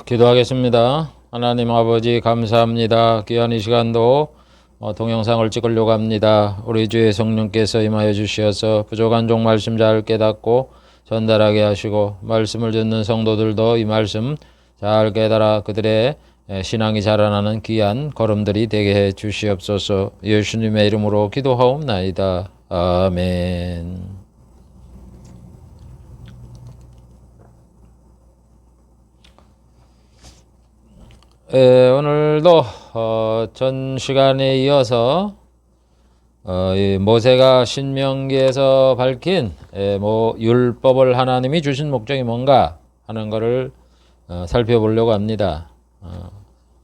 기도하겠습니다. 하나님 아버지 감사합니다. 귀한 이 시간도 동영상을 찍으려고 합니다. 우리 주의 성령께서 임하여 주시어서 부족한 종 말씀 잘 깨닫고 전달하게 하시고 말씀을 듣는 성도들도 이 말씀 잘 깨달아 그들의 신앙이 자라나는 귀한 걸음들이 되게 해 주시옵소서. 예수님의 이름으로 기도하옵나이다. 아멘. 오늘도 전 시간에 이어서 이 모세가 신명기에서 밝힌 율법을 하나님이 주신 목적이 뭔가 하는 것을 살펴보려고 합니다.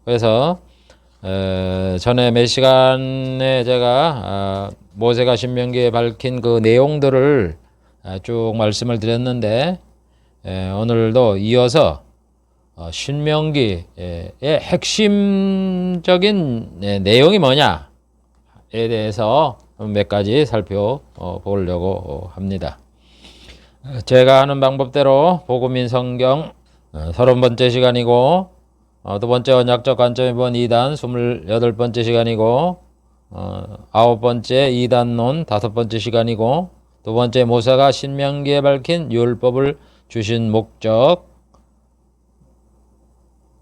그래서 전에 몇 시간에 제가 모세가 신명기에 밝힌 그 내용들을 쭉 말씀을 드렸는데 오늘도 이어서 신명기의 핵심적인 내용이 뭐냐에 대해서 몇 가지 살펴보려고 합니다. 제가 하는 방법대로 복음인 성경 30번째 시간이고 두 번째 언약적 관점에 본 2단 28번째 시간이고 9번째 2단론 5번째 시간이고 두 번째 모세가 신명기에 밝힌 율법을 주신 목적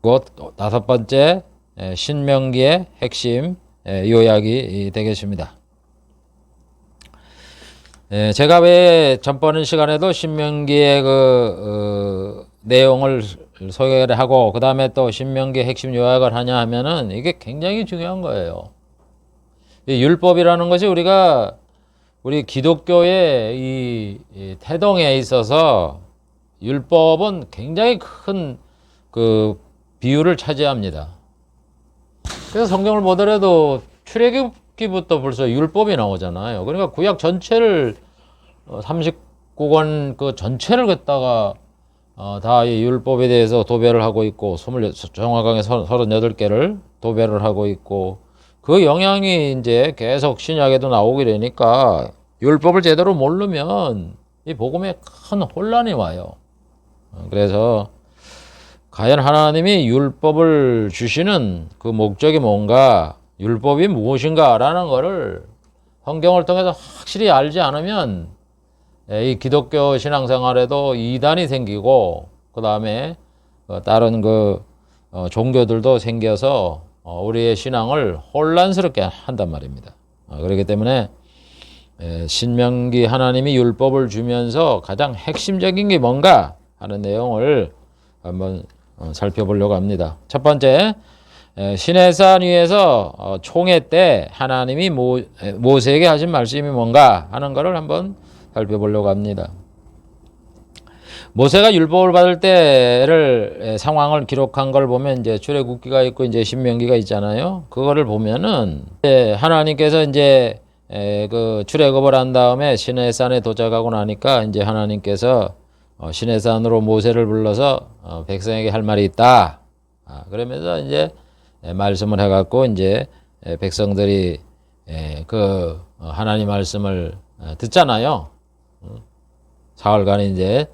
곧 5번째 신명기의 핵심 요약이 되겠습니다. 제가 왜 전번 시간에도 신명기의 내용을 소개를 하고 그 다음에 또 신명기의 핵심 요약을 하냐 하면은 이게 굉장히 중요한 거예요. 이 율법이라는 것이 우리 기독교의 이 태동에 있어서 율법은 굉장히 큰 비율을 차지합니다. 그래서 성경을 보더라도 출애굽기부터 벌써 율법이 나오잖아요. 그러니까 구약 전체를 39권 그 전체를 갖다가 다 이 율법에 대해서 도배를 하고 있고 정확하게 38개를 도배를 하고 있고 그 영향이 이제 계속 신약에도 나오게 되니까 율법을 제대로 모르면 이 복음에 큰 혼란이 와요. 그래서 과연 하나님이 율법을 주시는 그 목적이 뭔가, 율법이 무엇인가 라는 것을 성경을 통해서 확실히 알지 않으면 이 기독교 신앙생활에도 이단이 생기고 그 다음에 다른 종교들도 생겨서 우리의 신앙을 혼란스럽게 한단 말입니다. 그렇기 때문에 신명기 하나님이 율법을 주면서 가장 핵심적인 게 뭔가 하는 내용을 한번 살펴보려고 합니다. 첫 번째, 시내산 위에서 총회 때 하나님이 모세에게 하신 말씀이 뭔가 하는 것을 한번 살펴보려고 합니다. 모세가 율법을 받을 때를 상황을 기록한 걸 보면 이제 출애굽기가 있고 이제 신명기가 있잖아요. 그거를 보면은 하나님께서 이제 출애굽을 한 다음에 시내산에 도착하고 나니까 이제 하나님께서 시내산으로 모세를 불러서 백성에게 할 말이 있다. 그러면서 이제 말씀을 해갖고 이제 백성들이 하나님 말씀을 듣잖아요. 사흘간 이제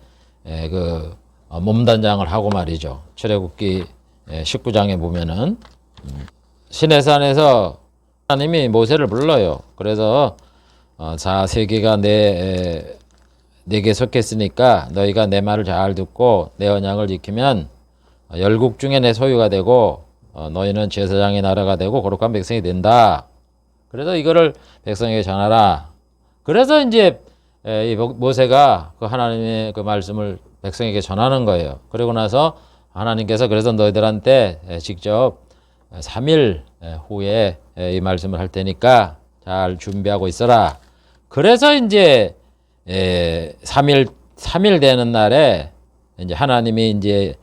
몸단장을 하고 말이죠. 출애굽기 19장에 보면은 시내산에서 하나님이 모세를 불러요. 그래서 세계가 내게 속했으니까 너희가 내 말을 잘 듣고 내 언약을 지키면 열국 중에 내 소유가 되고 너희는 제사장의 나라가 되고 거룩한 백성이 된다. 그래서 이거를 백성에게 전하라. 그래서 이제 이 모세가 하나님의 말씀을 백성에게 전하는 거예요. 그리고 나서 하나님께서 그래서 너희들한테 직접 3일 후에 이 말씀을 할 테니까 잘 준비하고 있어라. 그래서 이제 3일 되는 날에 이제 하나님이 이제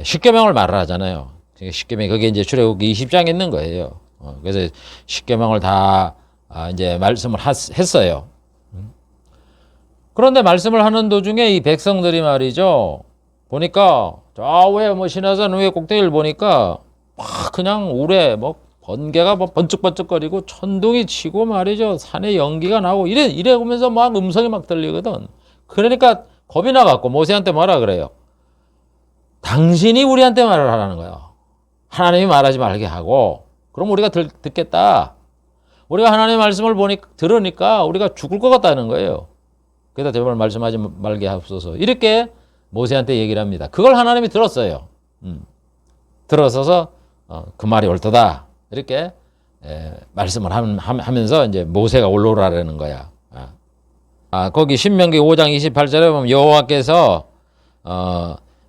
십계명을 말하잖아요. 십계명 그게 이제 출애굽기 20장에 있는 거예요. 그래서 십계명을 다 이제 말씀을 했어요. 그런데 말씀을 하는 도중에 이 백성들이 말이죠. 보니까 저 위에 시내산 위에 꼭대기를 보니까 막 그냥 울에 번개가 번쩍번쩍거리고 천둥이 치고 말이죠. 산에 연기가 나고 이래 보면서 막 음성이 막 들리거든. 그러니까 겁이 나갖고 모세한테 뭐라 그래요? 당신이 우리한테 말을 하라는 거예요. 하나님이 말하지 말게 하고, 그럼 우리가 듣겠다. 우리가 하나님의 말씀을 들으니까 우리가 죽을 것 같다는 거예요. 그래서 제발 말씀하지 말게 하옵소서. 이렇게 모세한테 얘기를 합니다. 그걸 하나님이 들었어요. 들어서서 그 말이 옳도다. 이렇게 말씀을 하면서 이제 모세가 올라오라는 거야. 거기 신명기 5장 28절에 보면 여호와께서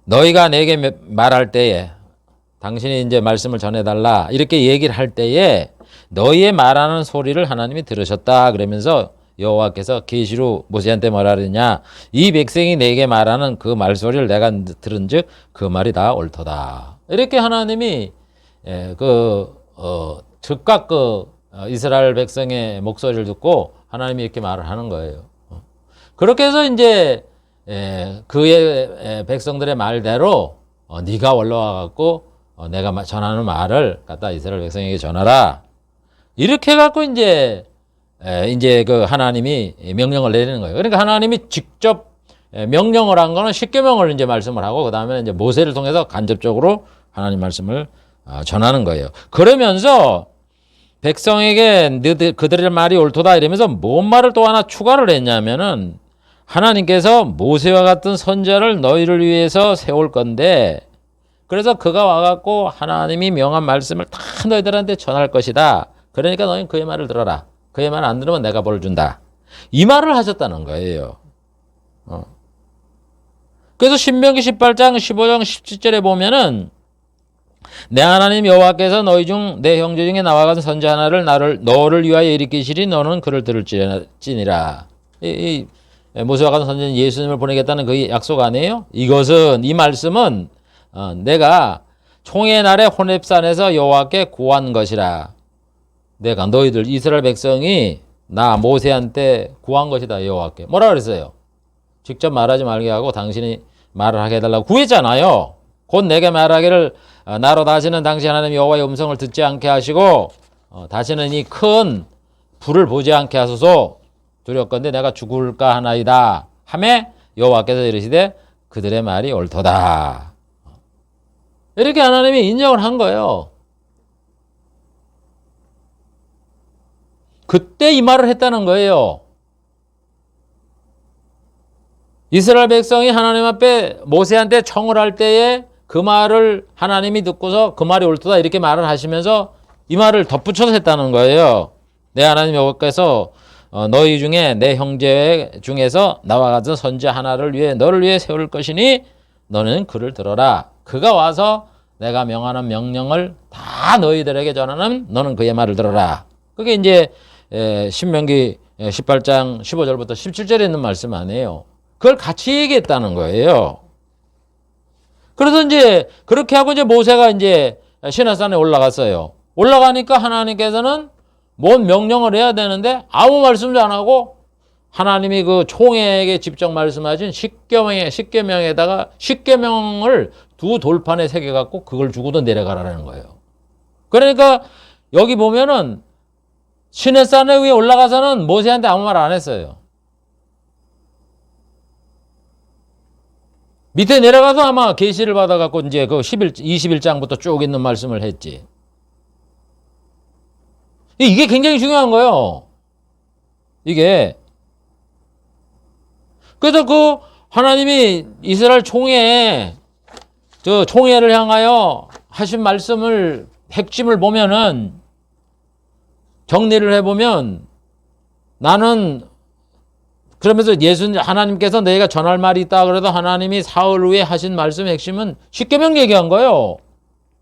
너희가 내게 말할 때에 당신이 이제 말씀을 전해달라 이렇게 얘기를 할 때에 너희의 말하는 소리를 하나님이 들으셨다. 그러면서 여호와께서 계시로 모세한테 뭐라 그러냐, 이 백성이 내게 말하는 그 말소리를 내가 들은즉 그 말이 다 옳도다. 이렇게 하나님이 즉각 이스라엘 백성의 목소리를 듣고 하나님이 이렇게 말을 하는 거예요. 그렇게 해서 이제 그의 백성들의 말대로 네가 올라와 갖고 내가 전하는 말을 갖다 이스라엘 백성에게 전하라. 이렇게 해갖고 이제 그 하나님이 명령을 내리는 거예요. 그러니까 하나님이 직접 명령을 한 거는 십계명을 이제 말씀을 하고 그 다음에 이제 모세를 통해서 간접적으로 하나님 말씀을 전하는 거예요. 그러면서 백성에게 그들의 말이 옳도다 이러면서 뭔 말을 또 하나 추가를 했냐면은 하나님께서 모세와 같은 선자를 너희를 위해서 세울 건데 그래서 그가 와갖고 하나님이 명한 말씀을 다 너희들한테 전할 것이다. 그러니까 너희는 그의 말을 들어라. 그의 말 안 들으면 내가 벌을 준다. 이 말을 하셨다는 거예요. 그래서 신명기 18장 15장 17절에 보면은 내 하나님 여호와께서 너희 중 내 형제 중에 나와 같은 선자 하나를 너를 위하여 일으키시리 너는 그를 들을지니라. 모세와 같은 선자는 예수님을 보내겠다는 그 약속 아니에요? 이 말씀은 내가 총회 날에 호렙산에서 여호와께 구한 것이라. 내가 너희들 이스라엘 백성이 나 모세한테 구한 것이다. 여호와께 뭐라 그랬어요? 직접 말하지 말게 하고 당신이 말을 하게 해달라고 구했잖아요. 곧 내게 말하기를 나로 다시는 당신 하나님 여호와의 음성을 듣지 않게 하시고 다시는 이 큰 불을 보지 않게 하소서. 두렵건대 내가 죽을까 하나이다 하매 여호와께서 이르시되 그들의 말이 옳도다. 이렇게 하나님이 인정을 한 거예요. 그때 이 말을 했다는 거예요. 이스라엘 백성이 하나님 앞에 모세한테 청을 할 때에 그 말을 하나님이 듣고서 그 말이 옳도다 이렇게 말을 하시면서 이 말을 덧붙여서 했다는 거예요. 내 하나님 여호와께서 너희 중에 내 형제 중에서 나와 같은 선자 하나를 위해 너를 위해 세울 것이니 너는 그를 들어라. 그가 와서 내가 명하는 명령을 다 너희들에게 전하는 너는 그의 말을 들어라. 그게 이제 신명기 18장 15절부터 17절에 있는 말씀 아니에요. 그걸 같이 얘기했다는 거예요. 그래서 이제 그렇게 하고 이제 모세가 이제 시내산에 올라갔어요. 올라가니까 하나님께서는 뭔 명령을 해야 되는데 아무 말씀도 안 하고 하나님이 그 총회에게 직접 말씀하신 십계명에다가 십계명을 두 돌판에 새겨갖고 그걸 주고도 내려가라는 거예요. 그러니까 여기 보면은 시내산 위에 올라가서는 모세한테 아무 말 안 했어요. 밑에 내려가서 아마 계시를 받아갖고 이제 그 21장부터 쭉 있는 말씀을 했지. 이게 굉장히 중요한 거예요. 이게. 그래서 그 하나님이 이스라엘 총회를 향하여 하신 말씀을 핵심을 보면은 정리를 해보면 나는 그러면서 하나님께서 너희가 전할 말이 있다 그래도 하나님이 사흘 후에 하신 말씀의 핵심은 십계명 얘기한 거예요.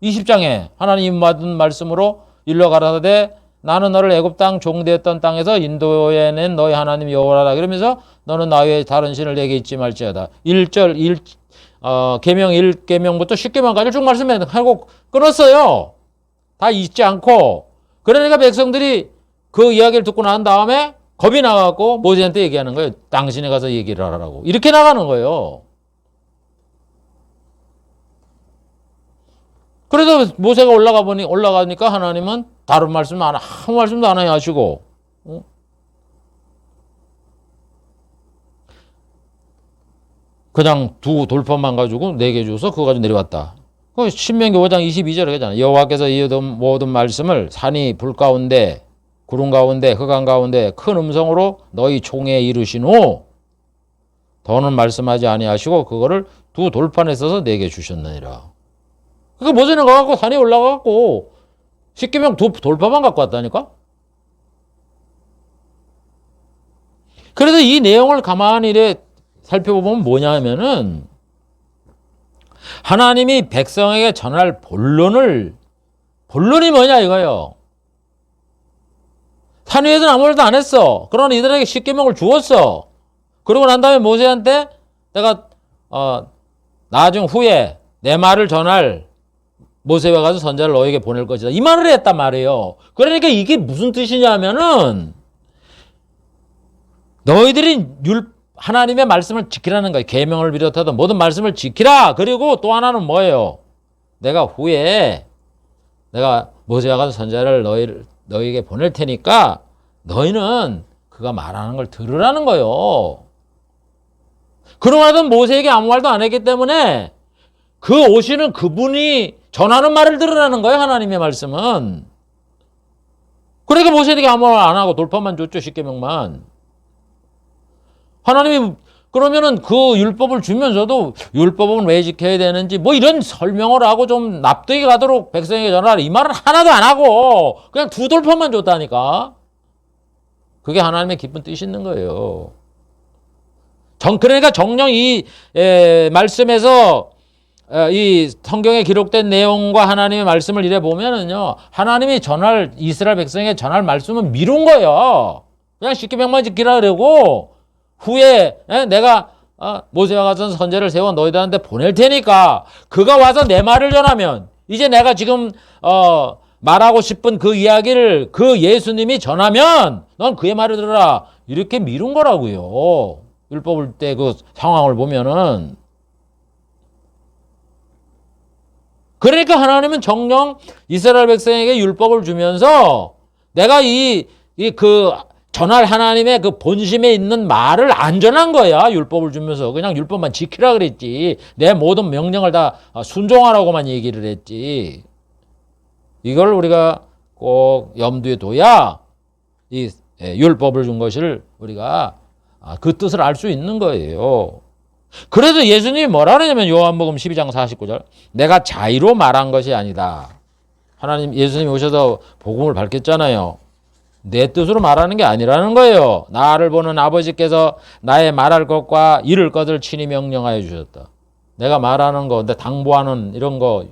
20장에 하나님 받은 말씀으로 일러 가라사대 나는 너를 애굽 땅 종되었던 땅에서 인도해낸 너희 하나님 여호와라. 그러면서 너는 나 외에 다른 신을 내게 잊지 말지어다. 계명 1계명부터 10계명까지 쭉 말씀하고 끊었어요. 다 잊지 않고. 그러니까 백성들이 그 이야기를 듣고 난 다음에 겁이 나갖고 모세한테 얘기하는 거예요. 당신이 가서 얘기를 하라고. 이렇게 나가는 거예요. 그래서 모세가 올라가니까 하나님은 다른 말씀 아무 말씀도 안 하시고, 어? 그냥 두 돌판만 가지고 4개 주서 그거 가지고 내려왔다. 그 신명기 5장 22절에 하잖아. 여호와께서 이 모든 말씀을 산이 불 가운데 구름 가운데 흑암 가운데 큰 음성으로 너희 총회에 이르신 후 더는 말씀하지 아니하시고 그거를 두 돌판에 써서 4개 주셨느니라. 그러니까 모세는 가갖고 산에 올라가갖고 십계명 두 돌판만 갖고 왔다니까. 그래서 이 내용을 가만히 이래 살펴보면 뭐냐 하면은 하나님이 백성에게 전할 본론이 뭐냐 이거예요. 산 위에서는 아무 말도 안 했어. 그러나 이들에게 십계명을 주었어. 그러고 난 다음에 모세한테 내가 나중 후에 내 말을 전할 모세와 가서 선자를 너에게 보낼 것이다. 이 말을 했단 말이에요. 그러니까 이게 무슨 뜻이냐 하면은 너희들이 하나님의 말씀을 지키라는 거예요. 계명을 비롯해서 모든 말씀을 지키라. 그리고 또 하나는 뭐예요? 내가 후에 내가 모세와 가서 선자를 너희에게 보낼 테니까 너희는 그가 말하는 걸 들으라는 거예요. 그러고는 모세에게 아무 말도 안 했기 때문에 그 오시는 그분이 전하는 말을 들으라는 거예요. 하나님의 말씀은. 그러니까 모세에게 아무 말 안 하고 돌판만 줬죠. 십계명만. 하나님이 그러면은 그 율법을 주면서도 율법은 왜 지켜야 되는지 뭐 이런 설명을 하고 좀 납득이 가도록 백성에게 전하라. 이 말은 하나도 안 하고 그냥 두 돌판만 줬다니까. 그게 하나님의 깊은 뜻이 있는 거예요. 그러니까 정녕 이 말씀에서 이 성경에 기록된 내용과 하나님의 말씀을 이래 보면은요, 하나님이 이스라엘 백성에게 전할 말씀은 미룬 거예요. 그냥 십계명만 지키라 그러고 후에 내가 모세와 같은 선제를 세워 너희들한테 보낼 테니까 그가 와서 내 말을 전하면 이제 내가 지금 말하고 싶은 그 이야기를 그 예수님이 전하면 넌 그의 말을 들으라. 이렇게 미룬 거라고요. 율법을 때 그 상황을 보면은. 그러니까 하나님은 정녕 이스라엘 백성에게 율법을 주면서 내가 그 전할 하나님의 그 본심에 있는 말을 안 전한 거야. 율법을 주면서 그냥 율법만 지키라 그랬지. 내 모든 명령을 다 순종하라고만 얘기를 했지. 이걸 우리가 꼭 염두에 둬야 이 율법을 준 것을 우리가 그 뜻을 알 수 있는 거예요. 그래서 예수님이 뭐라 그러냐면 요한복음 12장 49절 내가 자의로 말한 것이 아니다. 예수님이 오셔서 복음을 밝혔잖아요. 내 뜻으로 말하는 게 아니라는 거예요. 나를 보는 아버지께서 나의 말할 것과 이룰 것을 친히 명령하여 주셨다. 내가 말하는 거, 내 당부하는 이런 거,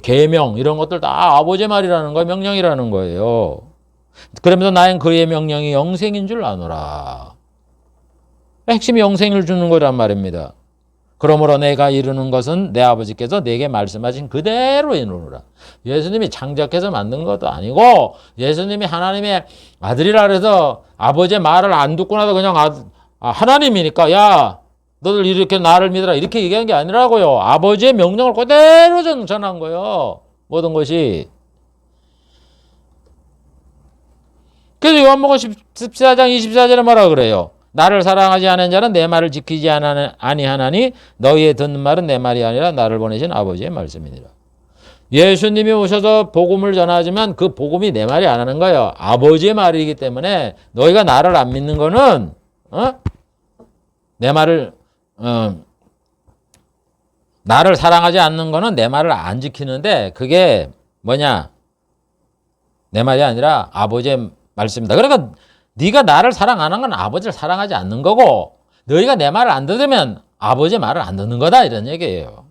계명 이런 것들 다 아버지의 말이라는 거예요. 명령이라는 거예요. 그러면서 나는 그의 명령이 영생인 줄 아노라. 핵심이 영생을 주는 거란 말입니다. 그러므로 내가 이루는 것은 내 아버지께서 내게 말씀하신 그대로 이루노라. 예수님이 창작해서 만든 것도 아니고 예수님이 하나님의 아들이라 그래서 아버지의 말을 안 듣고 나서 그냥 하나님이니까 야 너들 이렇게 나를 믿으라 이렇게 얘기한 게 아니라고요. 아버지의 명령을 그대로 전한 거예요. 모든 것이. 그래서 요한복음 14장 24절에 뭐라 그래요? 나를 사랑하지 않은 자는 내 말을 지키지 아니하나니 너희의 듣는 말은 내 말이 아니라 나를 보내신 아버지의 말씀이니라. 예수님이 오셔서 복음을 전하지만 그 복음이 내 말이 안 하는 거예요. 아버지의 말이기 때문에 너희가 나를 안 믿는 거는 내 말을 나를 사랑하지 않는 거는 내 말을 안 지키는데 그게 뭐냐? 내 말이 아니라 아버지의 말씀이다. 그러니까 네가 나를 사랑 안 한 건 아버지를 사랑하지 않는 거고 너희가 내 말을 안 들으면 아버지의 말을 안 듣는 거다 이런 얘기예요.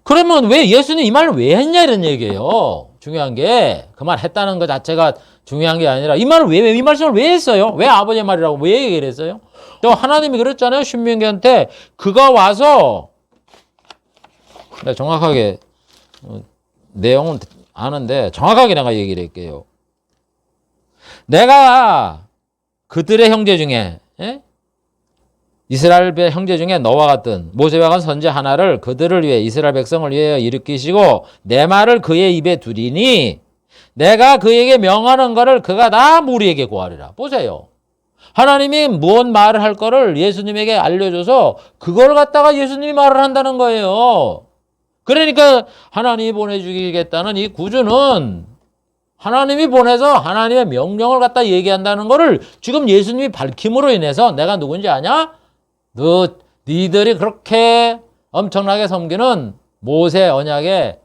그러면 왜 예수님 이 말을 왜 했냐 이런 얘기예요. 중요한 게 그 말 했다는 것 자체가 중요한 게 아니라 이 말씀을 왜 했어요? 왜 아버지의 말이라고 왜 얘기를 했어요? 또 하나님이 그랬잖아요. 신명기한테 그가 와서 내가 정확하게 내용은 아는데 정확하게 내가 얘기를 할게요. 내가 그들의 형제 중에 이스라엘의 형제 중에 너와 같은 모세와 같은 선지 하나를 그들을 위해 이스라엘 백성을 위해 일으키시고 내 말을 그의 입에 두리니 내가 그에게 명하는 것을 그가 다 무리에게 고하리라. 보세요. 하나님이 무언 말을 할 거를 예수님에게 알려줘서 그걸 갖다가 예수님이 말을 한다는 거예요. 그러니까 하나님이 보내주겠다는 이 구주는 하나님이 보내서 하나님의 명령을 갖다 얘기한다는 거를 지금 예수님이 밝힘으로 인해서 내가 누군지 아냐? 니들이 그렇게 엄청나게 섬기는 모세 언약에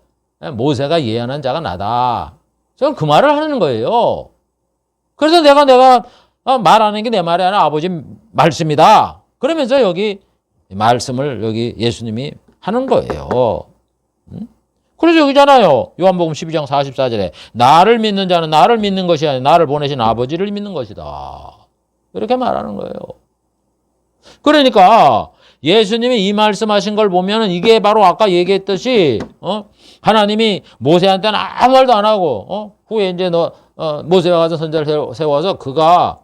모세가 예언한 자가 나다. 지금 그 말을 하는 거예요. 그래서 내가 말하는 게 내 말이 아니라 아버지 말씀이다. 그러면서 여기 말씀을 여기 예수님이 하는 거예요. 그래서 여기잖아요. 요한복음 12장 44절에 나를 믿는 자는 나를 믿는 것이 아니라 나를 보내신 아버지를 믿는 것이다. 이렇게 말하는 거예요. 그러니까 예수님이 이 말씀하신 걸 보면은 이게 바로 아까 얘기했듯이 하나님이 모세한테는 아무 말도 안 하고 후에 이제 모세와 같은 선자를 세워서 그가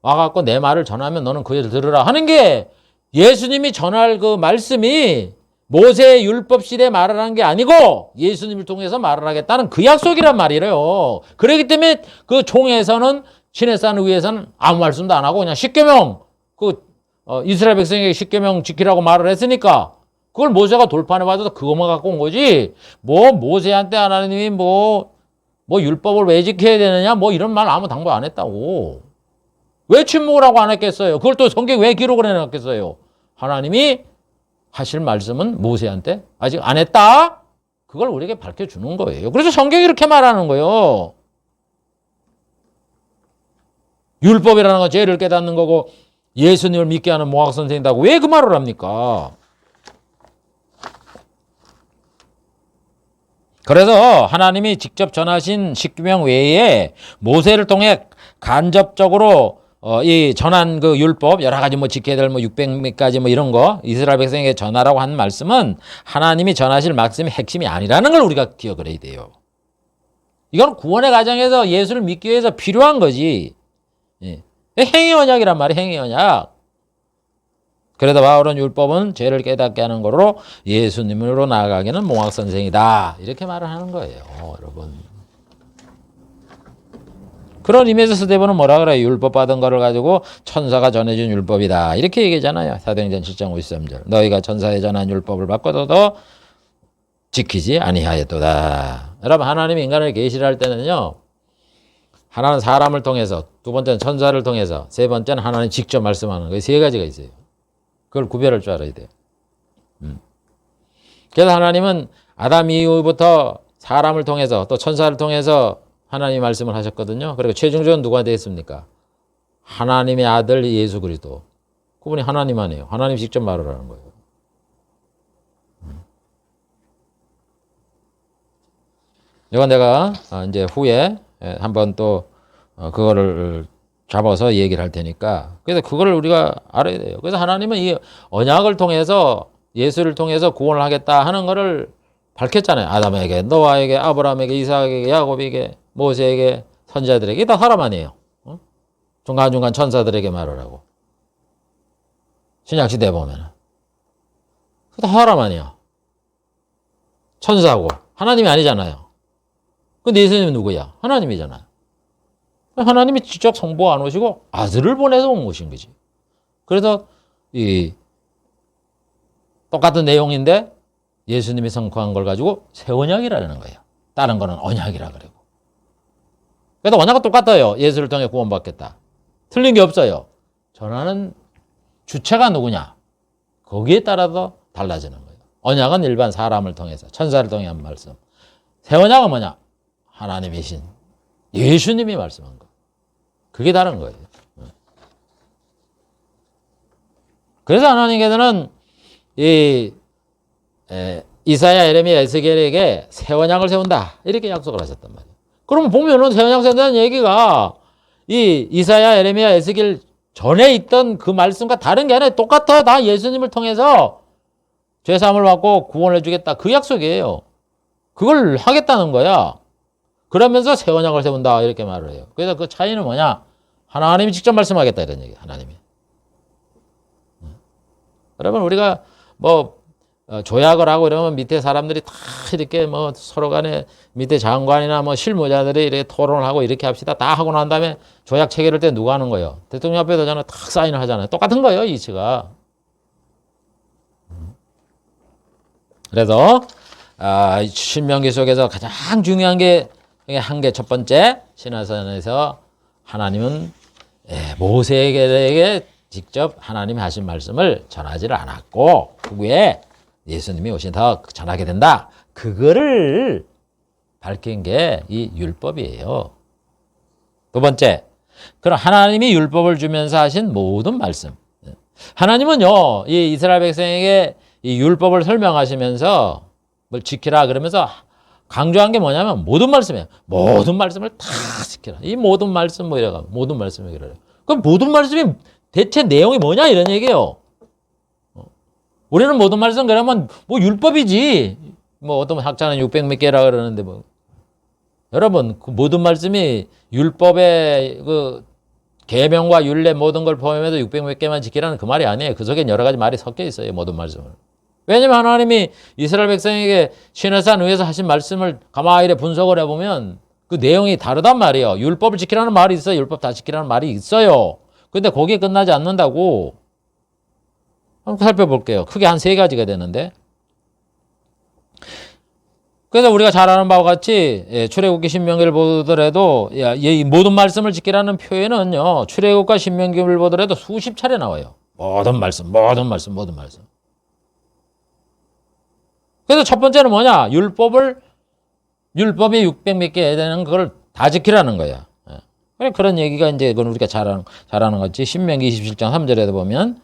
와갖고 내 말을 전하면 너는 그 일을 들으라 하는 게 예수님이 전할 그 말씀이 모세의 율법 시대에 말을 한 게 아니고 예수님을 통해서 말을 하겠다는 그 약속이란 말이래요. 그렇기 때문에 그 종에서는 시내산 위에서는 아무 말씀도 안 하고 그냥 십계명 이스라엘 백성에게 십계명 지키라고 말을 했으니까 그걸 모세가 돌판에 받아서 그것만 갖고 온 거지. 모세한테 하나님이 율법을 왜 지켜야 되느냐 이런 말 아무 당부 안 했다고. 왜 침묵을 하고 안 했겠어요? 그걸 또 성경에 왜 기록을 해놨겠어요? 하나님이 하실 말씀은 모세한테 아직 안 했다? 그걸 우리에게 밝혀주는 거예요. 그래서 성경이 이렇게 말하는 거예요. 율법이라는 건 죄를 깨닫는 거고 예수님을 믿게 하는 모학 선생이다고 왜 그 말을 합니까? 그래서 하나님이 직접 전하신 십계명 외에 모세를 통해 간접적으로 이 전한 그 율법 여러 가지 지켜야 될 600가지 이런 거 이스라엘 백성에게 전하라고 한 말씀은 하나님이 전하실 말씀의 핵심이 아니라는 걸 우리가 기억을 해야 돼요. 이건 구원의 과정에서 예수를 믿기 위해서 필요한 거지. 예. 행위 언약이란 말이에요. 행위 언약. 그래도 바울은 율법은 죄를 깨닫게 하는 거로 예수님으로 나아가기는 몽학 선생이다. 이렇게 말을 하는 거예요, 여러분. 그런 의미에서 스데반은 뭐라 그래요? 율법 받은 거를 가지고 천사가 전해준 율법이다. 이렇게 얘기하잖아요. 사도행전 7장 53절. 너희가 천사의 전한 율법을 받고도 지키지 아니하였도다. 여러분, 하나님이 인간을 계시를 할 때는요. 하나는 사람을 통해서, 두 번째는 천사를 통해서, 세 번째는 하나님 직접 말씀하는 거예요. 세 가지가 있어요. 그걸 구별할 줄 알아야 돼요. 그래서 하나님은 아담 이후부터 사람을 통해서 또 천사를 통해서 하나님이 말씀을 하셨거든요. 그리고 최종적으로 누구한테 했습니까? 하나님의 아들 예수 그리스도. 그분이 하나님 아니에요. 하나님 직접 말을 하는 거예요. 이건 내가 이제 후에 한번 또 그거를 잡아서 얘기를 할 테니까. 그래서 그거를 우리가 알아야 돼요. 그래서 하나님은 이 언약을 통해서 예수를 통해서 구원을 하겠다 하는 거를 밝혔잖아요. 아담에게, 노아에게, 아브라함에게, 이삭에게, 야곱에게, 모세에게, 선지자들에게. 이게 다 사람 아니에요. 중간중간 천사들에게 말을 하고. 신약시대에 보면은. 다 사람 아니야. 천사고. 하나님이 아니잖아요. 근데 예수님은 누구야? 하나님이잖아요. 하나님이 직접 성보 안 오시고 아들을 보내서 오신 거지. 그래서 똑같은 내용인데 예수님이 선포한 걸 가지고 새 언약이라는 거예요. 다른 거는 언약이라 그러고. 그래서 언약은 똑같아요. 예수를 통해 구원받겠다. 틀린 게 없어요. 전하는 주체가 누구냐. 거기에 따라서 달라지는 거예요. 언약은 일반 사람을 통해서 천사를 통해 한 말씀. 새 언약은 뭐냐. 하나님이신 예수님이 말씀한 거. 그게 다른 거예요. 그래서 하나님께서는 이사야, 에레미야, 에스겔에게 새 언약을 세운다. 이렇게 약속을 하셨단 말이에요. 그러면 보면은 새 언약 세운다는 얘기가 이 이사야, 에레미야, 에스겔 전에 있던 그 말씀과 다른 게 아니라 똑같아. 다 예수님을 통해서 죄사함을 받고 구원을 주겠다. 그 약속이에요. 그걸 하겠다는 거야. 그러면서 새 언약을 세운다. 이렇게 말을 해요. 그래서 그 차이는 뭐냐? 하나님이 직접 말씀하겠다. 이런 얘기예요. 하나님이. 여러분, 우리가 조약을 하고 이러면 밑에 사람들이 다 이렇게 뭐 서로 간에 밑에 장관이나 뭐 실무자들이 이렇게 토론을 하고 이렇게 합시다. 다 하고 난 다음에 조약 체결할 때 누가 하는 거예요? 대통령 앞에서 저는 탁 사인을 하잖아요. 똑같은 거예요, 이치가. 그래서 신명기 속에서 가장 중요한 게 한 개 첫 번째 신화선에서 하나님은 모세에게 직접 하나님이 하신 말씀을 전하지를 않았고 후에 예수님이 오신다 전하게 된다. 그거를 밝힌 게 이 율법이에요. 두 번째, 그럼 하나님이 율법을 주면서 하신 모든 말씀. 하나님은요, 이 이스라엘 백성에게 이 율법을 설명하시면서 뭘 지키라 그러면서 강조한 게 뭐냐면 모든 말씀이에요. 모든 말씀을 다 지키라. 이 모든 말씀 뭐 이래가 모든 말씀이 그래요. 그럼 모든 말씀이 대체 내용이 뭐냐 이런 얘기예요. 우리는 모든 말씀 그러면 뭐 율법이지. 뭐 어떤 학자는 600 몇 개라 그러는데 뭐 여러분 그 모든 말씀이 율법의 그 계명과 율례 모든 걸 포함해서 600 몇 개만 지키라는 그 말이 아니에요. 그 속엔 여러 가지 말이 섞여 있어요. 모든 말씀을. 왜냐면 하나님이 이스라엘 백성에게 시내산 위에서 하신 말씀을 가만히 분석을 해보면 그 내용이 다르단 말이에요. 율법을 지키라는 말이 있어요. 율법 다 지키라는 말이 있어요. 근데 거기에 끝나지 않는다고. 한번 살펴볼게요. 크게 한 세 가지가 되는데. 그래서 우리가 잘 아는 바와 같이 출애굽기 신명기를 보더라도 이 모든 말씀을 지키라는 표현은요. 출애굽과 신명기를 보더라도 수십 차례 나와요. 모든 말씀. 그래서 첫 번째는 뭐냐? 율법이 600 몇 개 되는 그걸 다 지키라는 거야. 그래 그런 얘기가 이제 그건 우리가 잘 아는 거지. 신명기 27장 3절에도 보면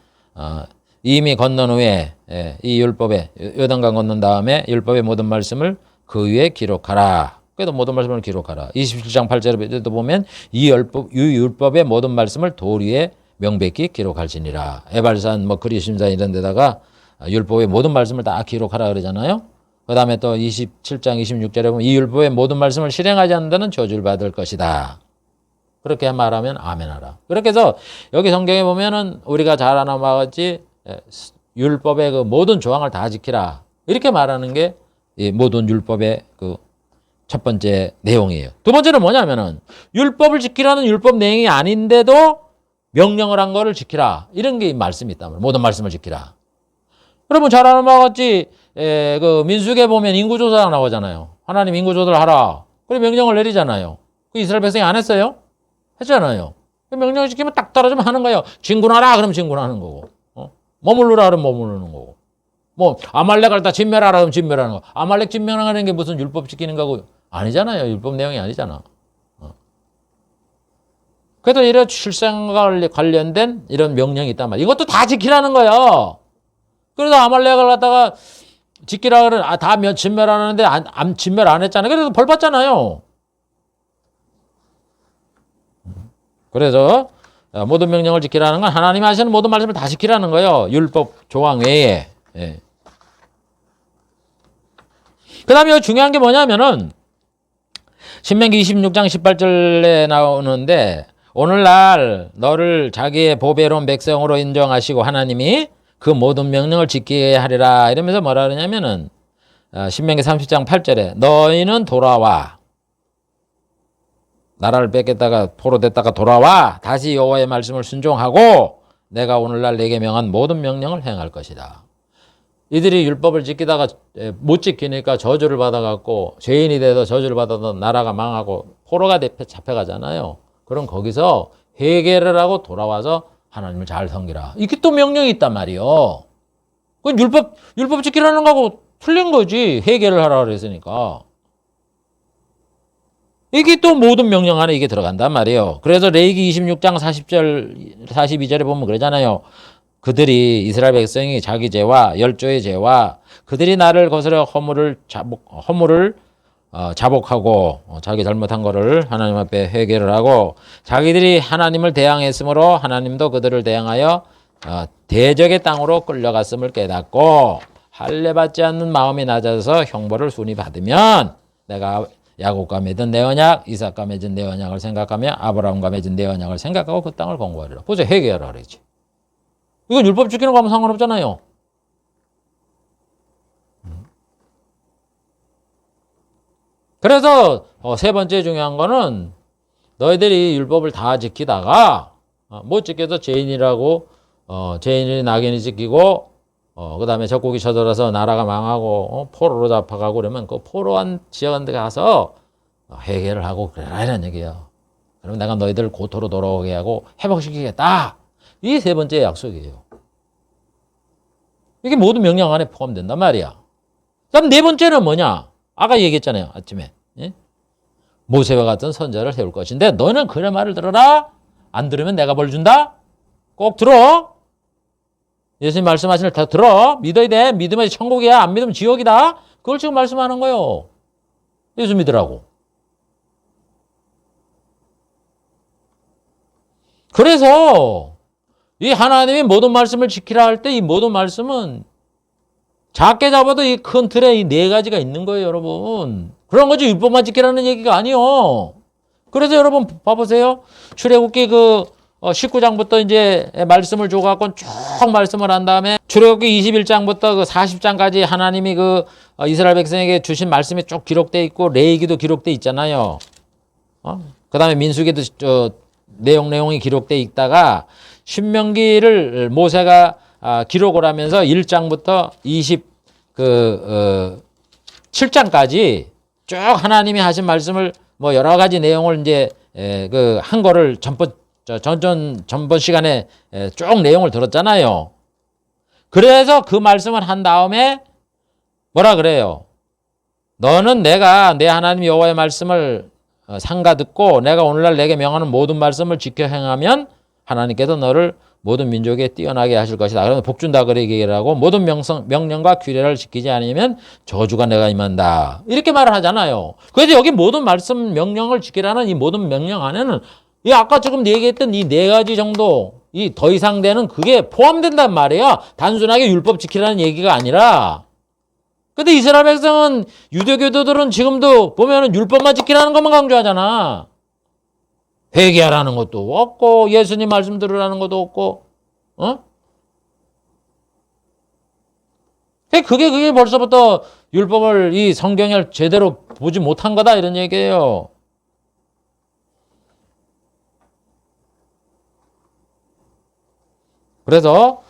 이미 건넌 후에 이 율법에 요단강 건넌 다음에 율법의 모든 말씀을 그 위에 기록하라. 그래도 모든 말씀을 기록하라. 27장 8절에도 보면 이 율법의 모든 말씀을 돌 위에 명백히 기록할지니라. 에발산 뭐 그리심산 이런 데다가 율법의 모든 말씀을 다 기록하라 그러잖아요. 그 다음에 또 27장 26절에 보면 이 율법의 모든 말씀을 실행하지 않는다는 저주를 받을 것이다. 그렇게 말하면 아멘하라. 그렇게 해서 여기 성경에 보면은 우리가 잘 아는 바와 같이 율법의 그 모든 조항을 다 지키라. 이렇게 말하는 게 이 모든 율법의 그 첫 번째 내용이에요. 두 번째는 뭐냐면은 율법을 지키라는 율법 내용이 아닌데도 명령을 한 거를 지키라. 이런 게 말씀이 있단 말이에요. 모든 말씀을 지키라. 여러분 잘 아는 바와 같이 그 민수기에 보면 인구조사가 나오잖아요. 하나님 인구조사를 하라. 그래 명령을 내리잖아요. 그 이스라엘 백성이 안 했어요? 했잖아요. 명령을 지키면 딱 떨어지면 하는 거예요. 진군하라 그러면 진군하는 거고. 머무르라 그러면 머무르는 거고. 뭐 아말렉을 다 진멸하라 그러면 진멸하는 거. 아말렉 진멸하는 게 무슨 율법 지키는 거고 아니잖아요. 율법 내용이 아니잖아. 그래도 이런 출생과 관련된 이런 명령이 있단 말이에요. 이것도 다 지키라는 거예요. 그래서 아말렉을 갖다가 지키라 그러는 다 진멸하는데 진멸 안 했잖아요. 그래서 벌 받잖아요. 그래서 모든 명령을 지키라는 건 하나님이 하시는 모든 말씀을 다 지키라는 거예요. 율법 조항 외에. 그 다음에 중요한 게 뭐냐면은 신명기 26장 18절에 나오는데 오늘날 너를 자기의 보배로운 백성으로 인정하시고 하나님이 그 모든 명령을 지키게 하리라 이러면서 뭐라 그러냐면은 신명기 30장 8절에 너희는 돌아와 나라를 뺏겠다가 포로됐다가 돌아와 다시 여호와의 말씀을 순종하고 내가 오늘날 내게 명한 모든 명령을 행할 것이다. 이들이 율법을 지키다가 못 지키니까 저주를 받아갖고 죄인이 돼서 저주를 받아서 나라가 망하고 포로가 잡혀가잖아요. 그럼 거기서 회개를 하고 돌아와서 하나님을 잘 섬기라. 이게 또 명령이 있단 말이에요. 그건 율법 지키라는 거하고 틀린 거지. 회개를 하라 그랬으니까. 이게 또 모든 명령 안에 이게 들어간단 말이에요. 그래서 레위기 26장 40절, 42절에 보면 그러잖아요. 그들이 이스라엘 백성이 자기 죄와 열조의 죄와 그들이 나를 거스려 허물을 자복하고 자기 잘못한 거를 하나님 앞에 회개를 하고 자기들이 하나님을 대항했으므로 하나님도 그들을 대항하여 대적의 땅으로 끌려갔음을 깨닫고 할례 받지 않는 마음이 낮아져서 형벌을 순히 받으면 내가 야곱과 맺은 내 언약, 이삭과 맺은 내 언약을 생각하며 아브라함과 맺은 내 언약을 생각하고 그 땅을 공부하리라. 보세요. 회개하라 그러지. 이건 율법 지키는 거 하면 상관없잖아요. 그래서 세 번째 중요한 거는 너희들이 율법을 다 지키다가 못 지켜도 죄인이라고 죄인이 낙인이 찍히고 그 다음에 적국이 쳐들어서 나라가 망하고 포로로 잡혀가고 그러면 그 포로한 지역한 데 가서 회개를 하고 그래라 이런 얘기예요. 그러면 내가 너희들 고토로 돌아오게 하고 회복시키겠다. 이 세 번째 약속이에요. 이게 모든 명령 안에 포함된단 말이야. 그럼 네 번째는 뭐냐? 아까 얘기했잖아요. 아침에. 예? 모세와 같은 선자를 세울 것인데 너는 그의 말을 들어라. 안 들으면 내가 벌 준다. 꼭 들어. 예수님 말씀하시는 걸 다 들어. 믿어야 돼. 믿으면 천국이야. 안 믿으면 지옥이다. 그걸 지금 말씀하는 거예요. 예수 믿으라고. 그래서 이 하나님이 모든 말씀을 지키라 할 때 이 모든 말씀은 작게 잡아도 이 큰 틀에 이 네 가지가 있는 거예요, 여러분. 그런 거지 율법만 지키라는 얘기가 아니요. 그래서 여러분 봐보세요. 출애굽기 19장부터 이제 말씀을 줘갖고 쭉 말씀을 한 다음에 출애굽기 21장부터 그 40장까지 하나님이 이스라엘 백성에게 주신 말씀이 쭉 기록돼 있고 레위기도 기록돼 있잖아요. 그 다음에 민수기도 내용이 기록돼 있다가 신명기를 모세가 기록을 하면서 1장부터 27장까지 쭉 하나님이 하신 말씀을 뭐 여러 가지 내용을 이제 한 거를 전번 시간에 쭉 내용을 들었잖아요. 그래서 그 말씀을 한 다음에 뭐라 그래요? 너는 내가 내 하나님 여호와의 말씀을 상가 듣고 내가 오늘날 내게 명하는 모든 말씀을 지켜 행하면 하나님께서 너를 모든 민족에 뛰어나게 하실 것이다. 그러면 복준다 그래 얘기를 하고 모든 명령과 규례를 지키지 않으면 저주가 내가 임한다. 이렇게 말을 하잖아요. 그래서 여기 모든 말씀 명령을 지키라는 이 모든 명령 안에는 이 아까 조금 얘기했던 이 네 가지 정도 이 더 이상 되는 그게 포함된단 말이에요. 단순하게 율법 지키라는 얘기가 아니라. 근데 이스라엘 백성은 유대교도들은 지금도 보면은 율법만 지키라는 것만 강조하잖아. 회개하라는 것도 없고 예수님 말씀 들으라는 것도 없고 그게 벌써부터 율법을 이 성경을 제대로 보지 못한 거다 이런 얘기예요. 그래서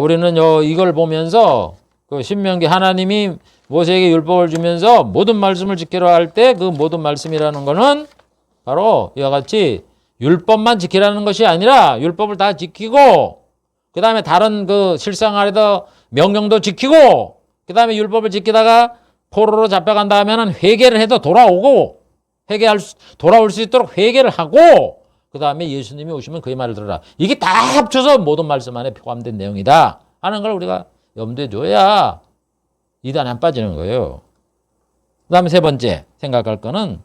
우리는 이걸 보면서 그 신명기 하나님이 모세에게 율법을 주면서 모든 말씀을 지키라 할 때 그 모든 말씀이라는 거는 바로 이와 같이 율법만 지키라는 것이 아니라 율법을 다 지키고 그 다음에 다른 실생활에도 명령도 지키고 그 다음에 율법을 지키다가 포로로 잡혀간 다음에는 회개를 해도 돌아오고 돌아올 수 있도록 회개를 하고 그 다음에 예수님이 오시면 그의 말을 들어라. 이게 다 합쳐서 모든 말씀 안에 포함된 내용이다 하는 걸 우리가 염두에 둬야 이단에 안 빠지는 거예요. 그 다음에 세 번째 생각할 거는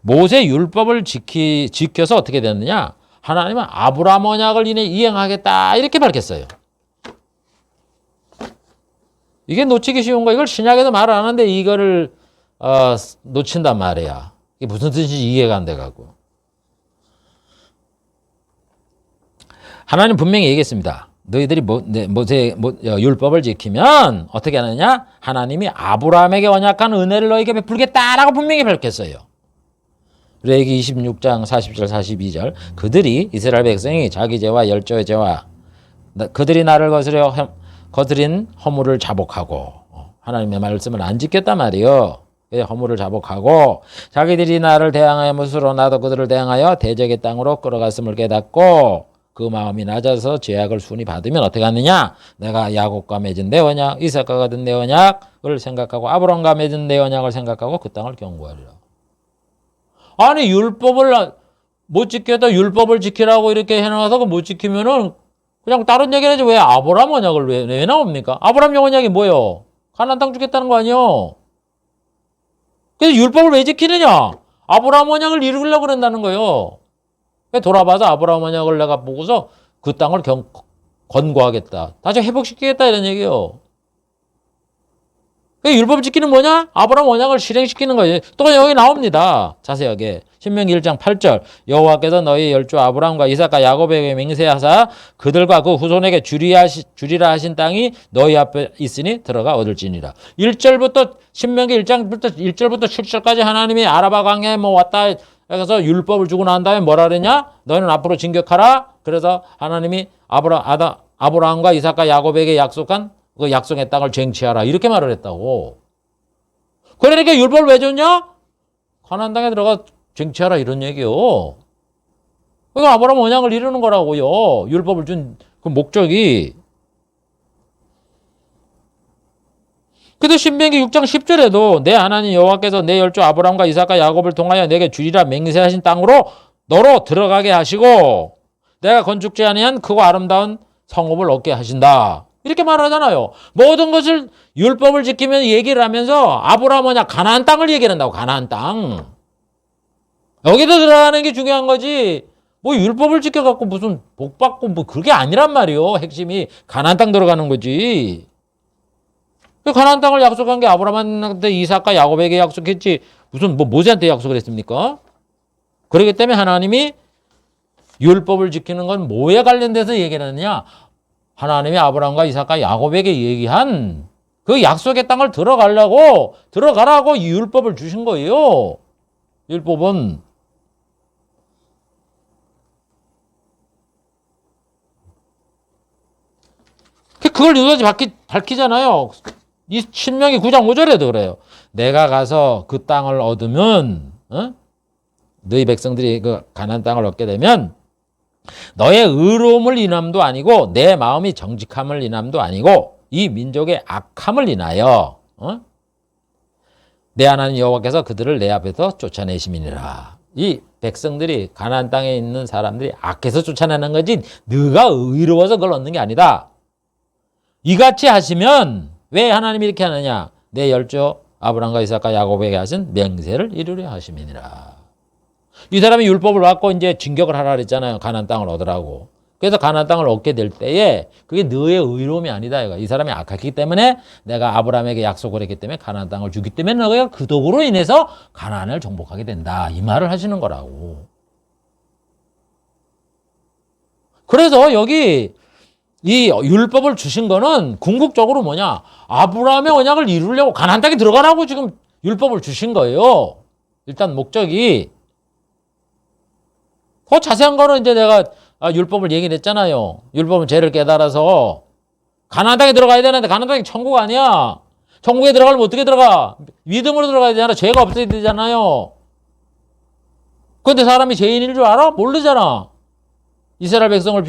모세 율법을 지켜서 어떻게 되느냐? 하나님은 아브라함 언약을 이행하겠다 이렇게 밝혔어요. 이게 놓치기 쉬운 거. 이걸 신약에도 말 안 하는데 이거를 놓친단 말이야. 이게 무슨 뜻인지 이해가 안 돼가고. 하나님 분명히 얘기했습니다. 너희들이 모세 율법을 지키면 어떻게 하느냐? 하나님이 아브라함에게 언약한 은혜를 너에게 베풀겠다라고 분명히 밝혔어요. 레위기 26장 40절 42절 그들이 이스라엘 백성이 자기 죄와 열조의 죄와 그들이 나를 거스린 허물을 자복하고 하나님의 말씀을 안 지켰단 말이요. 허물을 자복하고 자기들이 나를 대항하여 무수로 나도 그들을 대항하여 대적의 땅으로 끌어갔음을 깨닫고 그 마음이 낮아서 죄악을 순히 받으면 어떻게 하느냐? 내가 야곱과 맺은 내 언약 이삭과 같은 내 언약을 생각하고 아브람과 맺은 내 언약을 생각하고 그 땅을 경고하리라. 아니 율법을 못 지켰다 율법을 지키라고 이렇게 해놔서 못 지키면은 그냥 다른 얘기를 하지 왜 아브라함 언약을 왜 나옵니까? 아브라함 언약이 뭐예요? 가나안 땅 주겠다는 거 아니에요? 그래서 율법을 왜 지키느냐? 아브라함 언약을 이루려고 그런다는 거예요. 돌아봐서 아브라함 언약을 내가 보고서 그 땅을 권고하겠다. 다시 회복시키겠다 이런 얘기예요. 그 율법 지키는 뭐냐? 아브라함 언약을 실행시키는 거예요. 또 여기 나옵니다. 자세하게. 신명기 1장 8절. 여호와께서 너희 열조 아브라함과 이삭과 야곱에게 맹세하사 그들과 그 후손에게 주리라 하신 땅이 너희 앞에 있으니 들어가 얻을지니라. 1절부터 신명기 1장부터 1절부터 7절까지 하나님이 아라바 강에 뭐 왔다 해서 율법을 주고 난 다음에 뭐라 그랬냐? 너희는 앞으로 진격하라. 그래서 하나님이 아브라함과 이삭과 야곱에게 약속한 그 약속의 땅을 쟁취하라 이렇게 말을 했다고. 그러니까 율법을 왜 줬냐? 가나안 땅에 들어가 쟁취하라 이런 얘기요. 이거 아브라함 언약을 이루는 거라고요. 율법을 준 그 목적이. 그래도 신명기 6장 10절에도 내 하나님 여호와께서 내 열조 아브라함과 이삭과 야곱을 통하여 내게 주리라 맹세하신 땅으로 너로 들어가게 하시고 내가 건축지 아니한 크고 아름다운 성읍을 얻게 하신다. 이렇게 말하잖아요. 모든 것을 율법을 지키면 얘기를 하면서 아브라함 언약 가나안 땅을 얘기를 한다고. 가나안 땅. 여기도 들어가는 게 중요한 거지. 뭐 율법을 지켜갖고 무슨 복 받고 뭐 그게 아니란 말이요. 핵심이 가나안 땅 들어가는 거지. 가나안 땅을 약속한 게 아브라함한테 이삭과 야곱에게 약속했지. 무슨 뭐 모세한테 약속을 했습니까? 그렇기 때문에 하나님이 율법을 지키는 건 뭐에 관련돼서 얘기를 하느냐? 하나님이 아브라함과 이삭과 야곱에게 얘기한 그 약속의 땅을 들어가라고 이 율법을 주신 거예요. 율법은. 그걸 누구지 밝히잖아요. 이 신명기 9장 5절에도 그래요. 내가 가서 그 땅을 얻으면 너희 백성들이 그 가나안 땅을 얻게 되면 너의 의로움을 인함도 아니고 내 마음이 정직함을 인함도 아니고 이 민족의 악함을 인하여 내 하나님 여호와께서 그들을 내 앞에서 쫓아내심이니라. 이 백성들이 가나안 땅에 있는 사람들이 악해서 쫓아내는 거지 네가 의로워서 그걸 얻는 게 아니다. 이같이 하시면 왜 하나님이 이렇게 하느냐? 내 열조 아브라함과 이삭과 야곱에게 하신 맹세를 이루려 하심이니라. 이 사람이 율법을 받고 이제 진격을 하라 그랬잖아요. 가나안 땅을 얻으라고. 그래서 가나안 땅을 얻게 될 때에 그게 너의 의로움이 아니다. 이 사람이 악했기 때문에 내가 아브라함에게 약속을 했기 때문에 가나안 땅을 주기 때문에 너가 그 덕으로 인해서 가나안을 정복하게 된다. 이 말을 하시는 거라고. 그래서 여기 이 율법을 주신 거는 궁극적으로 뭐냐? 아브라함의 언약을 이루려고 가나안 땅에 들어가라고 지금 율법을 주신 거예요. 일단 목적이. 그 자세한 거는 이제 내가 율법을 얘기를 했잖아요. 율법은 죄를 깨달아서 가나안 땅에 들어가야 되는데 가나안 땅이 천국 아니야. 천국에 들어가려면 어떻게 들어가? 믿음으로 들어가야 되잖아. 죄가 없어야 되잖아요. 그런데 사람이 죄인일 줄 알아? 모르잖아. 이스라엘 백성을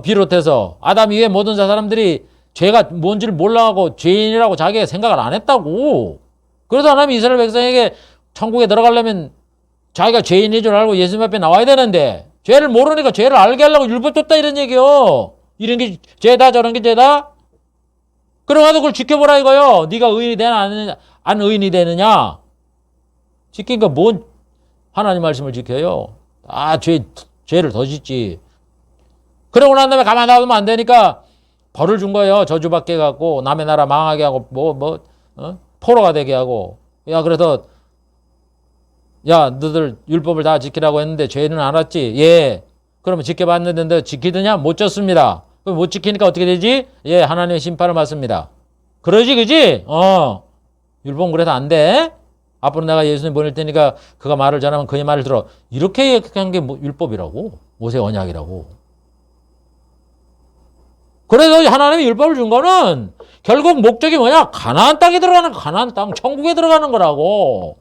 비롯해서 아담 이외의 모든 사람들이 죄가 뭔지를 몰라하고 죄인이라고 자기가 생각을 안 했다고. 그래서 하나님이 이스라엘 백성에게 천국에 들어가려면 자기가 죄인인 줄 알고 예수님 앞에 나와야 되는데 죄를 모르니까 죄를 알게 하려고 율법 줬다 이런 얘기요. 이런 게 죄다 저런 게 죄다. 그러면 그걸 지켜보라 이거요. 네가 의인이 되느냐 안 의인이 되느냐. 지키니까 뭔 하나님 말씀을 지켜요. 죄를 더 짓지. 그러고 난 다음에 가만 놔두면 안 되니까 벌을 준 거예요. 저주받게 하고 남의 나라 망하게 하고 포로가 되게 하고. 야 그래서 야 너들 율법을 다 지키라고 했는데 죄는 안 왔지? 예. 그러면 지켜봤는데 지키느냐? 못 졌습니다. 그럼 못 지키니까 어떻게 되지? 예, 하나님의 심판을 받습니다. 그러지 그지? 율법은 그래서 안 돼. 앞으로 내가 예수님 보낼 테니까 그가 말을 전하면 그의 말을 들어. 이렇게 얘기한 게 율법이라고. 모세 언약이라고. 그래서 하나님이 율법을 준 거는 결국 목적이 뭐냐? 가나안 땅에 들어가는 가나안 땅, 천국에 들어가는 거라고.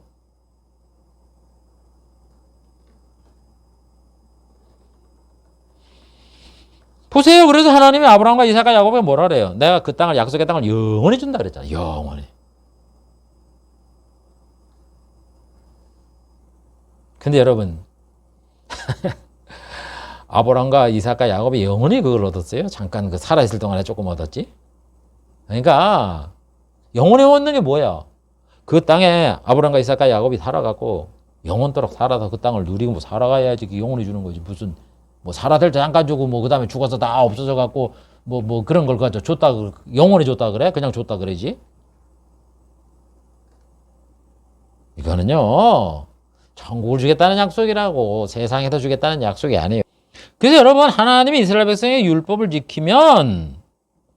보세요. 그래서 하나님이 아브라함과 이삭과 야곱에게 뭐라 그래요? 내가 그 땅을 약속의 땅을 영원히 준다 그랬잖아. 영원히. 근데 여러분 아브라함과 이삭과 야곱이 영원히 그걸 얻었어요? 잠깐 그 살아있을 동안에 조금 얻었지? 그러니까 영원히 얻는 게 뭐야? 그 땅에 아브라함과 이삭과 야곱이 살아갖고 영원토록 살아서 그 땅을 누리고 뭐 살아가야지 영원히 주는 거지. 무슨 뭐 살아될 때 잠깐 주고 뭐 그 다음에 죽어서 다 없어져 갖고 뭐 그런 걸 가지고 줬다 영원히 줬다 그래? 그냥 줬다 그러지? 이거는요, 천국을 주겠다는 약속이라고, 세상에서 주겠다는 약속이 아니에요. 그래서 여러분, 하나님이 이스라엘 백성의 율법을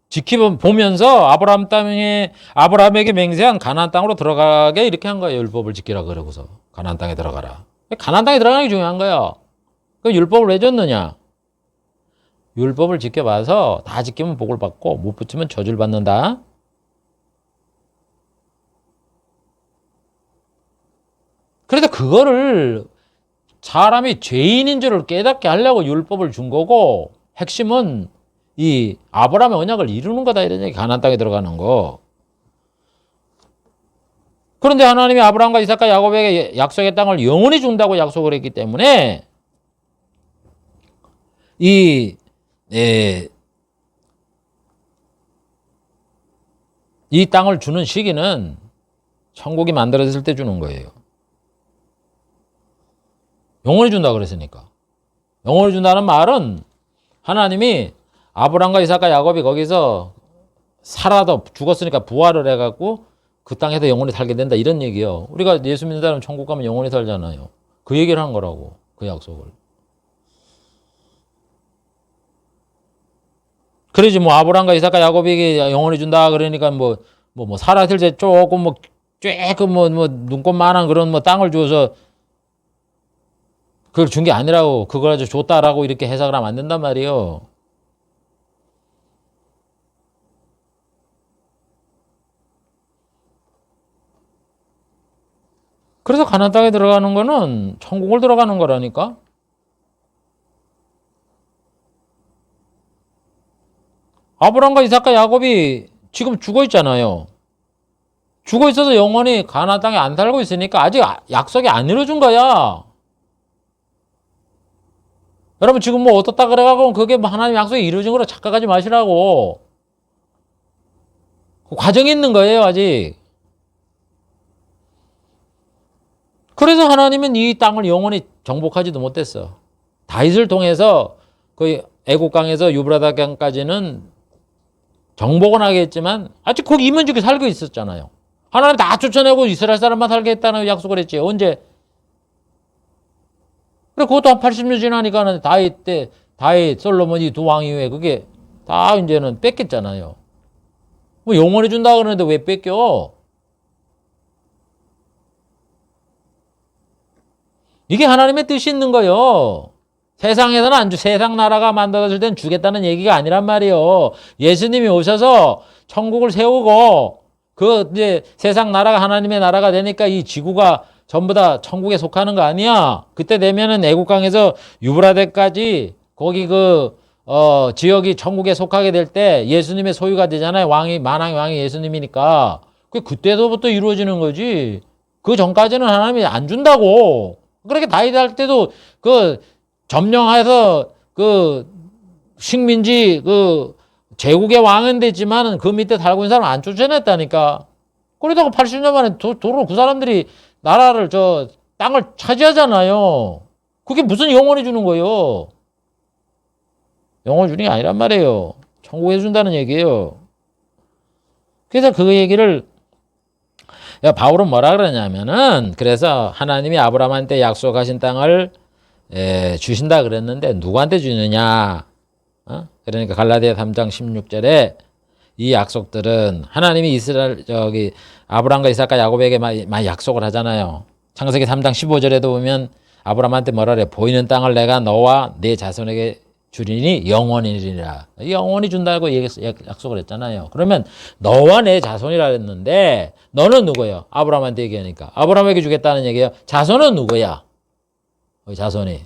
지켜보면서 아브라함 땅에, 아브라함에게 맹세한 가나안 땅으로 들어가게 이렇게 한 거예요. 율법을 지키라 그러고서. 가나안 땅에 들어가라. 가나안 땅에 들어가는 게 중요한 거예요. 그 율법을 왜 줬느냐? 율법을 지켜봐서 다 지키면 복을 받고 못 붙이면 저주를 받는다. 그래서 그거를 사람이 죄인인 줄을 깨닫게 하려고 율법을 준 거고, 핵심은 이 아브라함의 언약을 이루는 거다, 이런 얘기. 가나안 땅에 들어가는 거. 그런데 하나님이 아브라함과 이삭과 야곱에게 약속의 땅을 영원히 준다고 약속을 했기 때문에 이 땅을 주는 시기는 천국이 만들어졌을 때 주는 거예요. 영원히 준다 그랬으니까. 영원히 준다는 말은 하나님이 아브라함과 이삭과 야곱이 거기서 살아도 죽었으니까 부활을 해갖고 그 땅에서 영원히 살게 된다, 이런 얘기요. 우리가 예수 믿는 사람은 천국 가면 영원히 살잖아요. 그 얘기를 한 거라고, 그 약속을. 그러지 뭐 아브라함과 이삭과 야곱에게 영원히 준다 그러니까 살아들 때 조금 눈곱만한 그런 땅을 주어서 그걸 준 게 아니라고, 그걸 아주 줬다라고 이렇게 해석을 하면 안 된단 말이에요. 그래서 가나안 땅에 들어가는 거는 천국을 들어가는 거라니까. 아브라함과 이삭과 야곱이 지금 죽어 있잖아요. 죽어 있어서 영원히 가나안 땅에 안 살고 있으니까 아직 약속이 안 이루어진 거야. 여러분 지금 어떻다 그래가고 그게 하나님 약속이 이루어진 거로 착각하지 마시라고. 그 과정이 있는 거예요, 아직. 그래서 하나님은 이 땅을 영원히 정복하지도 못했어. 다윗을 통해서 그 애국강에서 유브라데 강까지는 정복은 하겠지만 아직 거기 이민족이 살고 있었잖아요. 하나님 다 쫓아내고 이스라엘 사람만 살게 했다는 약속을 했지. 언제? 그래, 그것도 한 80년 지나니까는 다윗, 솔로몬 이 두 왕 이후에 그게 다 이제는 뺏겼잖아요. 뭐 영원히 준다 그러는데 왜 뺏겨? 이게 하나님의 뜻이 있는 거요. 세상에서는 안 주, 세상 나라가 만들어질 땐 주겠다는 얘기가 아니란 말이에요. 예수님이 오셔서 천국을 세우고 이제 세상 나라가 하나님의 나라가 되니까 이 지구가 전부 다 천국에 속하는 거 아니야. 그때 되면은 애국강에서 유브라데까지 거기 지역이 천국에 속하게 될 때 예수님의 소유가 되잖아요. 만왕의 왕이 예수님이니까. 그때서부터 이루어지는 거지. 그 전까지는 하나님이 안 준다고. 그렇게 다윗 할 때도 점령해서 식민지 제국의 왕은 됐지만 그 밑에 살고 있는 사람 안 쫓아냈다니까. 그러다가 80년 만에 도로 그 사람들이 나라를 땅을 차지하잖아요. 그게 무슨 영원히 주는 거예요? 영원히 주는 게 아니란 말이에요. 천국에 준다는 얘기예요. 그래서 그 얘기를 바울은 뭐라 그러냐면은, 그래서 하나님이 아브라함한테 약속하신 땅을 주신다 그랬는데 누구한테 주느냐? 그러니까 갈라디아 3장 16절에 이 약속들은 하나님이 아브라함과 이삭과 야곱에게 많이 약속을 하잖아요. 창세기 3장 15절에도 보면 아브라함한테 뭐라 그래? 보이는 땅을 내가 너와 네 자손에게 주리니 영원이니라. 영원히 준다고 약속을 했잖아요. 그러면 너와 내 자손이라 했는데 너는 누구예요? 아브라함한테 얘기하니까. 아브라함에게 주겠다는 얘기예요. 자손은 누구야? 자손이.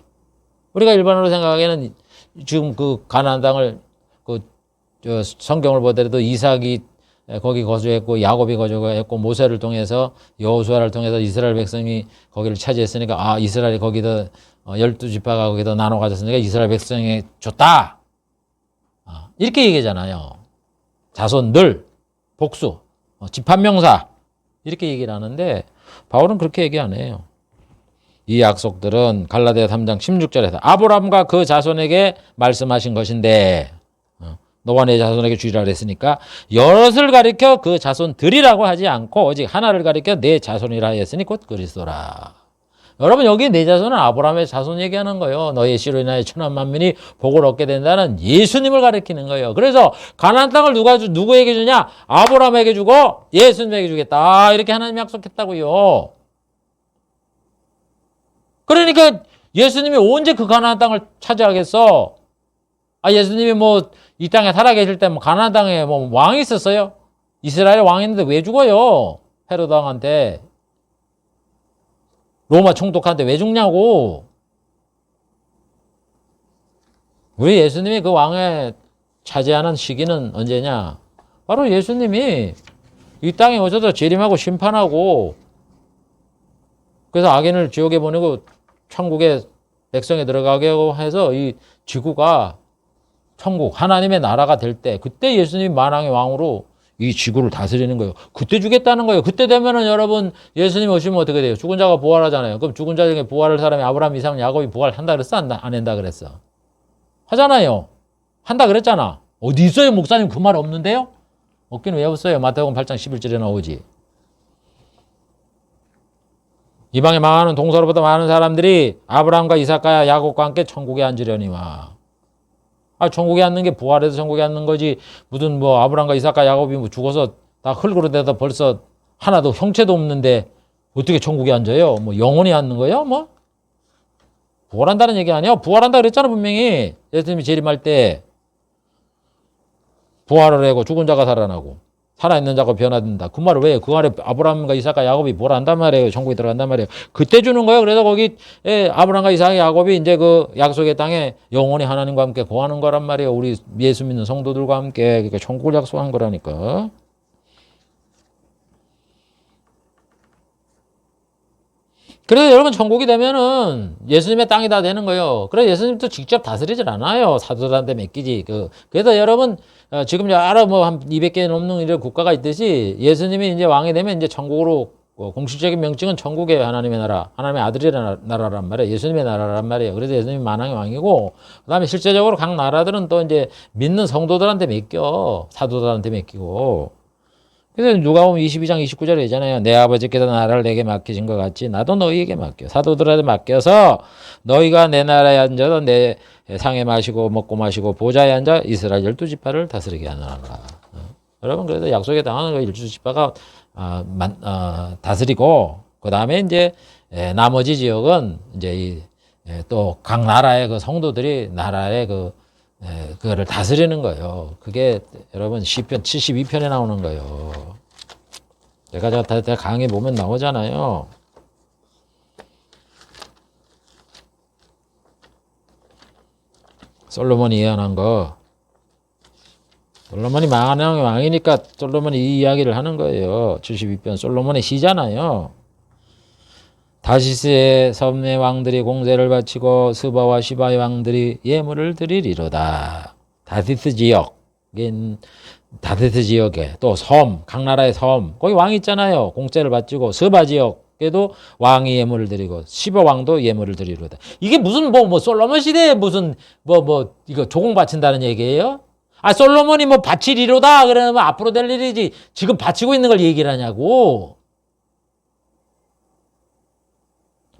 우리가 일반으로 생각하기에는 지금 가나안 땅을 성경을 보더라도 이삭이 거기 거주했고 야곱이 거주했고 모세를 통해서 여호수아를 통해서 이스라엘 백성이 거기를 차지했으니까 이스라엘이 거기다 12지파가 거기다 나눠 가졌으니까 이스라엘 백성에 줬다. 이렇게 얘기하잖아요. 자손들, 복수, 집합명사 이렇게 얘기를 하는데 바울은 그렇게 얘기 안 해요. 이 약속들은 갈라디아 3장 16절에서 아브라함과 그 자손에게 말씀하신 것인데 너와 내 자손에게 주리라 그랬으니까 여럿을 가리켜 그 자손들이라고 하지 않고 오직 하나를 가리켜 내 자손이라 하였으니 곧 그리스도라. 여러분 여기 내 자손은 아브라함의 자손 얘기하는 거예요. 너의 씨로 인하여 천한 만민이 복을 얻게 된다는 예수님을 가리키는 거예요. 그래서 가나안 땅을 누구에게 주냐? 아브라함에게 주고 예수님에게 주겠다. 이렇게 하나님이 약속했다고요. 그러니까 예수님이 언제 그 가나안 땅을 차지하겠어? 예수님이 뭐 이 땅에 살아계실 때 뭐 가나안 땅에 뭐 왕이 있었어요? 이스라엘 왕이 있는데 왜 죽어요? 헤롯 왕한테. 로마 총독한테 왜 죽냐고. 우리 예수님이 그 왕에 차지하는 시기는 언제냐? 바로 예수님이 이 땅에 오셔서 재림하고 심판하고 그래서 악인을 지옥에 보내고 천국에 백성에 들어가게 하고 해서 이 지구가 천국 하나님의 나라가 될 때 그때 예수님이 만왕의 왕으로 이 지구를 다스리는 거예요. 그때 주겠다는 거예요. 그때 되면은 여러분 예수님 오시면 어떻게 돼요? 죽은 자가 부활하잖아요. 그럼 죽은 자 중에 부활할 사람이 아브라함, 이삭, 야곱이 부활한다 그랬어? 안 한다 그랬어? 하잖아요. 한다 그랬잖아. 어디 있어요? 목사님 그 말 없는데요? 없기는 왜 없어요? 마태복음 8장 11절에 나오지. 이방에 망하는 동서로부터 많은 사람들이 아브라함과 이삭과 야곱과 함께 천국에 앉으려니와. 천국에 앉는 게 부활해서 천국에 앉는 거지. 무슨 뭐 아브라함과 이삭과 야곱이 뭐 죽어서 다 흙으로 돼서 벌써 하나도 형체도 없는데 어떻게 천국에 앉아요? 뭐 영원히 앉는 거예요? 뭐? 부활한다는 얘기 아니야? 부활한다 그랬잖아 분명히. 예수님이 재림할 때 부활을 하고 죽은 자가 살아나고 살아있는 자가 변화된다. 그 말을 왜 해요? 그 말에 아브라함과 이삭과 야곱이 부활한단 말이에요. 천국에 들어간단 말이에요. 그때 주는 거예요. 그래서 거기 아브라함과 이삭과 야곱이 이제 그 약속의 땅에 영원히 하나님과 함께 거하는 거란 말이에요. 우리 예수 믿는 성도들과 함께. 그러니까 천국을 약속한 거라니까. 그래서 여러분 천국이 되면은 예수님의 땅이 다 되는 거예요. 그래서 예수님도 직접 다스리질 않아요. 사도들한테 맡기지. 그래서 여러분 지금 여러 뭐 한 200개 넘는 이런 국가가 있듯이 예수님이 이제 왕이 되면 이제 천국으로 공식적인 명칭은 천국의 하나님의 나라, 하나님의 아들의 나라란 말이에요. 예수님의 나라란 말이에요. 그래서 예수님이 만왕의 왕이고 그다음에 실제적으로 각 나라들은 또 이제 믿는 성도들한테 맡겨. 사도들한테 맡기고. 그래서 누가복음 22장 29절에 있잖아요. 내 아버지께서 나라를 내게 맡기신 것 같이 나도 너희에게 맡겨. 사도들한테 맡겨서 너희가 내 나라에 앉아서 내 상에 마시고 먹고 마시고 보좌에 앉아 이스라엘 12지파를 다스리게 하느라. 여러분 그래서 약속에 당하는 거 12지파가 다스리고 그 다음에 이제 나머지 지역은 이제 또 각 나라의 그 성도들이 나라의 그거를 다스리는 거예요. 그게 여러분 시편 72편에 나오는 거예요. 제가 강의 보면 나오잖아요. 솔로몬이 예언한 거. 솔로몬이 만왕의 왕이니까 솔로몬이 이 이야기를 하는 거예요. 72편 솔로몬의 시잖아요. 다시스의 섬의 왕들이 공세를 바치고 스바와 시바의 왕들이 예물을 드리리로다. 다시스 지역에 또 섬, 각 나라의 섬, 거기 왕이 있잖아요. 공세를 바치고 스바 지역에도 왕이 예물을 드리고 시바 왕도 예물을 드리리로다. 이게 무슨 뭐 솔로몬 시대에 무슨 이거 조공 바친다는 얘기예요? 솔로몬이 뭐 바치리로다 그러면 앞으로 될 일이지 지금 바치고 있는 걸 얘기를 하냐고.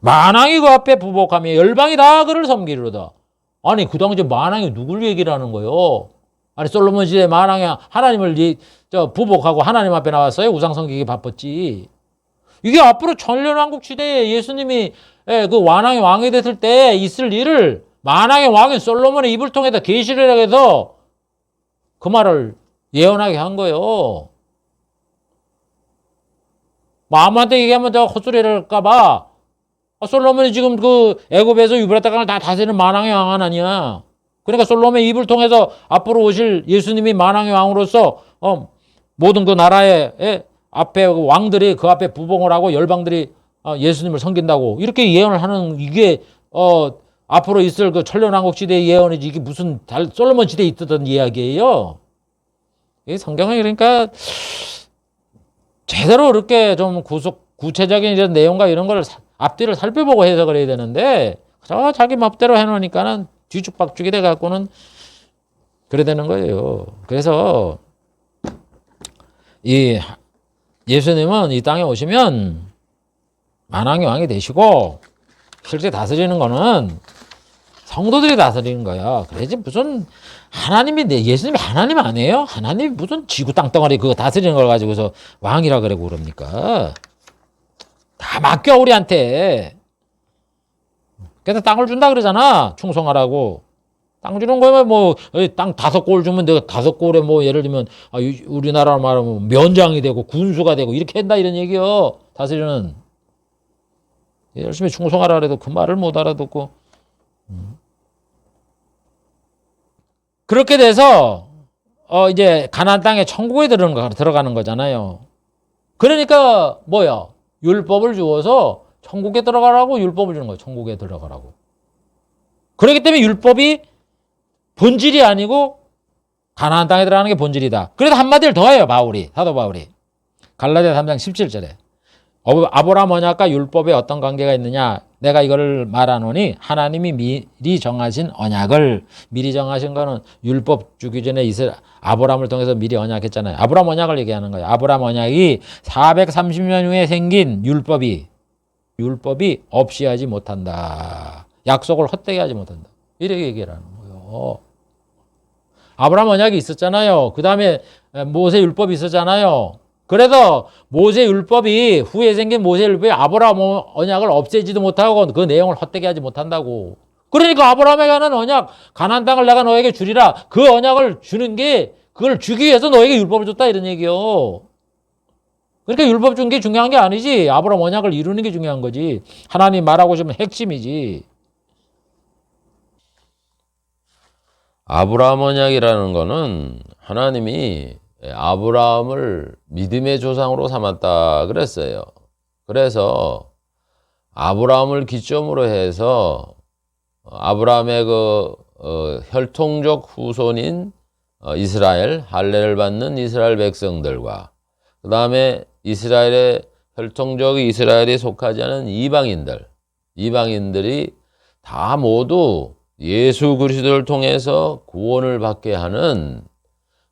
만왕이 그 앞에 부복하며 열방이 다 그를 섬기리로다. 아니 그 당시에 만왕이 누굴 얘기를 하는 거예요? 아니 솔로몬 시대에 만왕이 하나님을 부복하고 하나님 앞에 나왔어요? 우상 섬기기 바빴지. 이게 앞으로 천년왕국 시대에 예수님이 그 만왕의 왕이 됐을 때 있을 일을 만왕의 왕인 솔로몬의 입을 통해서 계시를 해서 그 말을 예언하게 한 거예요. 뭐 아무한테 얘기하면 저 헛소리를 할까봐 솔로몬이 지금 그 애굽에서 유브라데 강을 다 다스리는 만왕의 왕은 아니야. 그러니까 솔로몬의 입을 통해서 앞으로 오실 예수님이 만왕의 왕으로서 모든 그 나라의 앞에 왕들이 그 앞에 부봉을 하고 열방들이 예수님을 섬긴다고 이렇게 예언을 하는 이게 앞으로 있을 그 천년왕국 시대의 예언이지 이게 무슨 솔로몬 시대에 있었던 이야기예요. 이 성경은 그러니까 제대로 이렇게 좀 구체적인 이런 내용과 이런 걸 앞뒤를 살펴보고 해석을 해야 되는데 자기 맘대로 해놓으니까는 뒤죽박죽이 돼갖고는 그래 되는 거예요. 그래서 이 예수님은 이 땅에 오시면 만왕의 왕이 되시고 실제 다스리는 거는 성도들이 다스리는 거야. 그래야지 무슨 예수님이 하나님 아니에요? 하나님이 무슨 지구 땅덩어리 그거 다스리는 걸 가지고서 왕이라 그러고 그럽니까? 다 맡겨 우리한테. 그래서 땅을 준다 그러잖아. 충성하라고. 땅 주는 거면 뭐 땅 5골 주면 내가 5골에 뭐 예를 들면 우리나라 말하면 면장이 되고 군수가 되고 이렇게 한다 이런 얘기요. 다스리는. 열심히 충성하라 그래도 그 말을 못 알아듣고. 그렇게 돼서 이제 가나안 땅에 천국에 들어가는 거잖아요. 그러니까 뭐야? 율법을 주어서 천국에 들어가라고 율법을 주는 거예요. 천국에 들어가라고. 그렇기 때문에 율법이 본질이 아니고 가나안 땅에 들어가는 게 본질이다. 그래도 한마디를 더 해요. 사도 바울이. 갈라디아 3장 17절에. 아브라함 언약과 율법에 어떤 관계가 있느냐? 내가 이거를 말하노니 하나님이 미리 정하신 언약을 미리 정하신 거는 율법 주기 전에 아브라함을 통해서 미리 언약했잖아요. 아브라함 언약을 얘기하는 거예요. 아브라함 언약이 430년 후에 생긴 율법이 없이 하지 못한다. 약속을 헛되게 하지 못한다. 이렇게 얘기를 하는 거예요. 아브라함 언약이 있었잖아요. 그 다음에 모세 율법이 있었잖아요. 그래서 모세 율법이 후에 생긴 모세 율법이 아브라함 언약을 없애지도 못하고 그 내용을 헛되게 하지 못한다고. 그러니까 아브라함에게 하는 언약, 가나안 땅을 내가 너에게 주리라. 그 언약을 주는 게 그걸 주기 위해서 너에게 율법을 줬다 이런 얘기요. 그러니까 율법 준 게 중요한 게 아니지. 아브라함 언약을 이루는 게 중요한 거지. 하나님 말하고 싶으면 핵심이지. 아브라함 언약이라는 거는 하나님이 아브라함을 믿음의 조상으로 삼았다 그랬어요. 그래서 아브라함을 기점으로 해서 아브라함의 혈통적 후손인 이스라엘, 할례를 받는 이스라엘 백성들과 그 다음에 이스라엘의 혈통적 이스라엘에 속하지 않은 이방인들이 다 모두 예수 그리스도를 통해서 구원을 받게 하는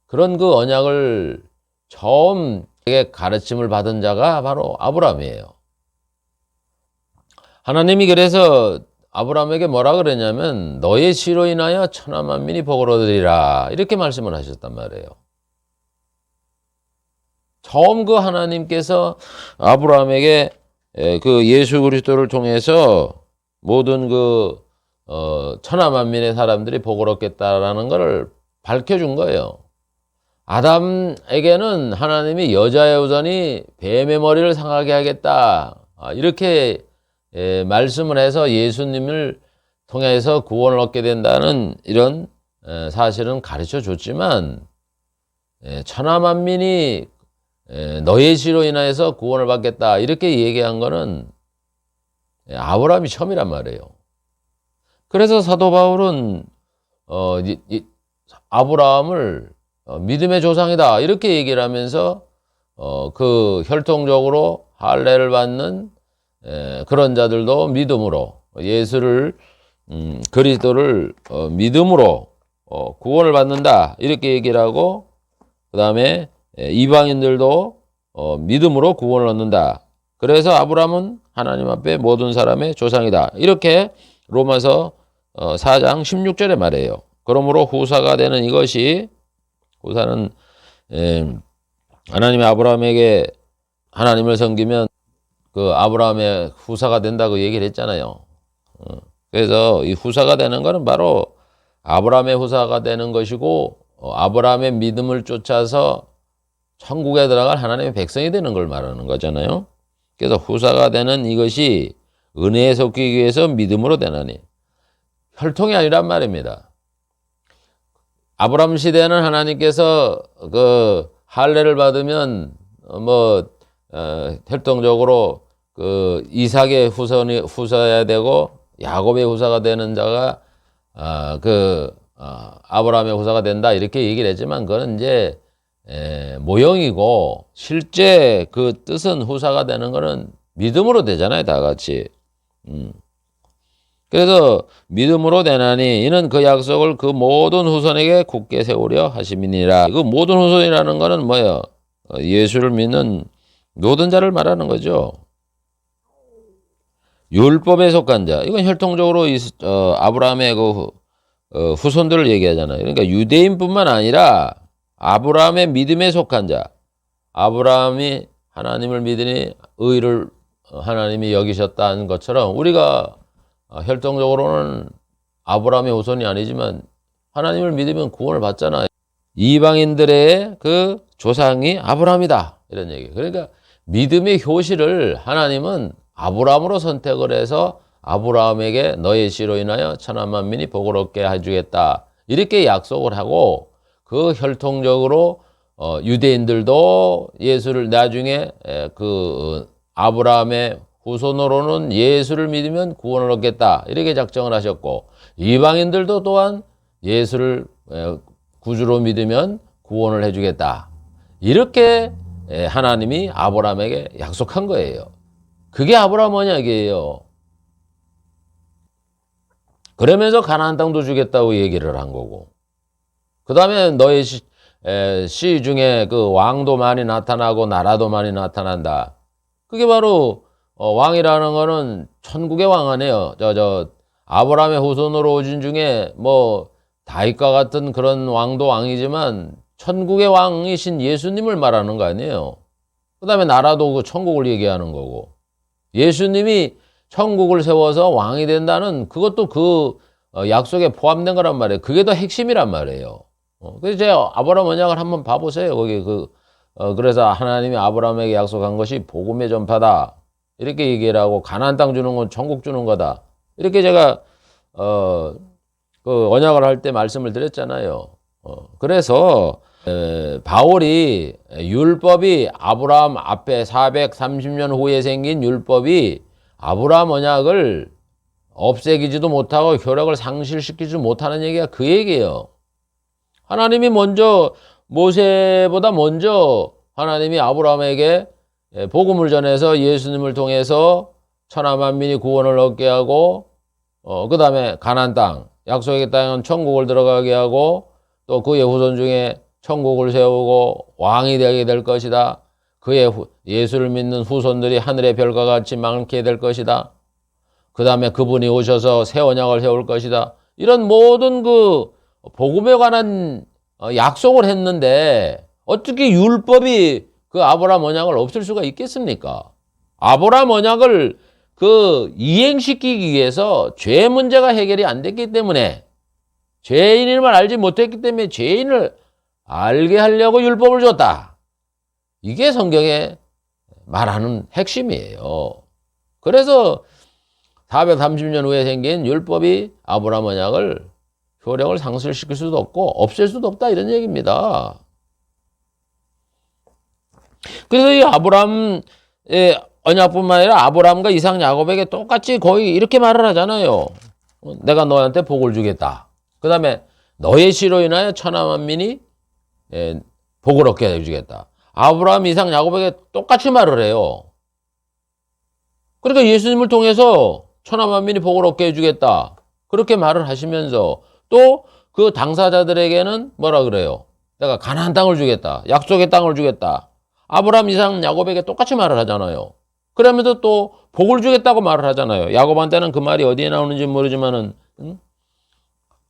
그런 그 언약을 처음 가르침을 받은 자가 바로 아브라함이에요. 하나님이 그래서 아브라함에게 뭐라 그랬냐면 너의 씨로 인하여 천하 만민이 복을 얻으리라 이렇게 말씀을 하셨단 말이에요. 처음 그 하나님께서 아브라함에게 그 예수 그리스도를 통해서 모든 천하 만민의 사람들이 복을 얻겠다라는 것을 밝혀준 거예요. 아담에게는 하나님이 여자의 후손이 뱀의 머리를 상하게 하겠다 이렇게 말씀을 해서 예수님을 통해서 구원을 얻게 된다는 이런 사실은 가르쳐 줬지만 천하 만민이 너의 씨로 인하여서 구원을 받겠다 이렇게 얘기한 거는 아브라함이 처음이란 말이에요. 그래서 사도 바울은 아브라함을 믿음의 조상이다 이렇게 얘기를 하면서 그 혈통적으로 할례를 받는 그런 자들도 믿음으로 예수를 그리스도를 믿음으로 구원을 받는다 이렇게 얘기를 하고 그 다음에 이방인들도 믿음으로 구원을 얻는다. 그래서 아브라함은 하나님 앞에 모든 사람의 조상이다. 이렇게 로마서 4장 16절에 말해요. 그러므로 후사가 되는 이것이 후사는 하나님이 아브라함에게 하나님을 섬기면 그 아브라함의 후사가 된다고 얘기를 했잖아요. 그래서 이 후사가 되는 것은 바로 아브라함의 후사가 되는 것이고 아브라함의 믿음을 쫓아서 천국에 들어갈 하나님의 백성이 되는 걸 말하는 거잖아요. 그래서 후사가 되는 이것이 은혜에 속히기 위해서 믿음으로 되나니 혈통이 아니란 말입니다. 아브라함 시대는 하나님께서 그 할례를 받으면 혈통적으로 그 이삭의 후사야 되고 야곱의 후사가 되는 자가 아브라함의 후사가 된다 이렇게 얘기를 했지만 그건 이제 모형이고 실제 그 뜻은 후사가 되는 거는 믿음으로 되잖아요, 다 같이. 그래서 믿음으로 되나니 이는 그 약속을 그 모든 후손에게 굳게 세우려 하심이니라. 그 모든 후손이라는 거는 뭐예요? 예수를 믿는 모든 자를 말하는 거죠. 율법에 속한 자. 이건 혈통적으로 아브라함의 그 후손들을 얘기하잖아요. 그러니까 유대인뿐만 아니라 아브라함의 믿음에 속한 자. 아브라함이 하나님을 믿으니 의를 하나님이 여기셨다는 것처럼 우리가 혈통적으로는 아브라함의 후손이 아니지만 하나님을 믿으면 구원을 받잖아요. 이방인들의 그 조상이 아브라함이다. 이런 얘기. 그러니까 믿음의 효시를 하나님은 아브라함으로 선택을 해서 아브라함에게 너의 씨로 인하여 천하 만민이 복을 얻게 해주겠다. 이렇게 약속을 하고 그 혈통적으로 유대인들도 예수를 나중에 그 아브라함의 후손으로는 예수를 믿으면 구원을 얻겠다. 이렇게 작정을 하셨고 이방인들도 또한 예수를 구주로 믿으면 구원을 해주겠다. 이렇게 하나님이 아브라함에게 약속한 거예요. 그게 아브라함 언약이에요. 그러면서 가나안 땅도 주겠다고 얘기를 한 거고. 그 다음에 너의 씨 중에 그 왕도 많이 나타나고 나라도 많이 나타난다. 그게 바로 왕이라는 거는 천국의 왕 아니에요. 아브라함의 후손으로 오신 중에 뭐 다윗과 같은 그런 왕도 왕이지만 천국의 왕이신 예수님을 말하는 거 아니에요. 그 다음에 나라도 그 천국을 얘기하는 거고. 예수님이 천국을 세워서 왕이 된다는 그것도 그 약속에 포함된 거란 말이에요. 그게 더 핵심이란 말이에요. 그래서 제가 아브라함 언약을 한번 봐보세요. 거기 그래서 하나님이 아브라함에게 약속한 것이 복음의 전파다. 이렇게 얘기를 하고 가나안 땅 주는 건 천국 주는 거다. 이렇게 제가 그 언약을 할 때 말씀을 드렸잖아요. 그래서 바울이 율법이 아브라함 앞에 430년 후에 생긴 율법이 아브라함 언약을 없애기지도 못하고 효력을 상실시키지 못하는 얘기가 그 얘기예요. 하나님이 먼저 모세보다 먼저 하나님이 아브라함에게 복음을 전해서 예수님을 통해서 천하 만민이 구원을 얻게 하고 그 다음에 가나안 땅 약속의 땅은 천국을 들어가게 하고 또 그의 후손 중에 천국을 세우고 왕이 되게 될 것이다. 그의 예수를 믿는 후손들이 하늘의 별과 같이 많게 될 것이다. 그 다음에 그분이 오셔서 새 언약을 세울 것이다. 이런 모든 그 복음에 관한 약속을 했는데 어떻게 율법이 그 아브라함 언약을 없앨 수가 있겠습니까? 아브라함 언약을 그 이행시키기 위해서 죄 문제가 해결이 안 됐기 때문에 죄인임을 알지 못했기 때문에 죄인을 알게 하려고 율법을 줬다. 이게 성경에 말하는 핵심이에요. 그래서 430년 후에 생긴 율법이 아브라함 언약을 효력을 상실시킬 수도 없고 없앨 수도 없다 이런 얘기입니다. 그래서 이 아브라함의 언약뿐만 아니라 아브라함과 이삭 야곱에게 똑같이 거의 이렇게 말을 하잖아요. 내가 너한테 복을 주겠다. 그 다음에 너의 씨로 인하여 천하 만민이 복을 얻게 해주겠다. 아브라함, 이삭, 야곱에게 똑같이 말을 해요. 그러니까 예수님을 통해서 천하 만민이 복을 얻게 해주겠다. 그렇게 말을 하시면서 또 그 당사자들에게는 뭐라 그래요? 내가 가나안 땅을 주겠다. 약속의 땅을 주겠다. 아브라함, 이삭, 야곱에게 똑같이 말을 하잖아요. 그러면서 또 복을 주겠다고 말을 하잖아요. 야곱한테는 그 말이 어디에 나오는지 모르지만은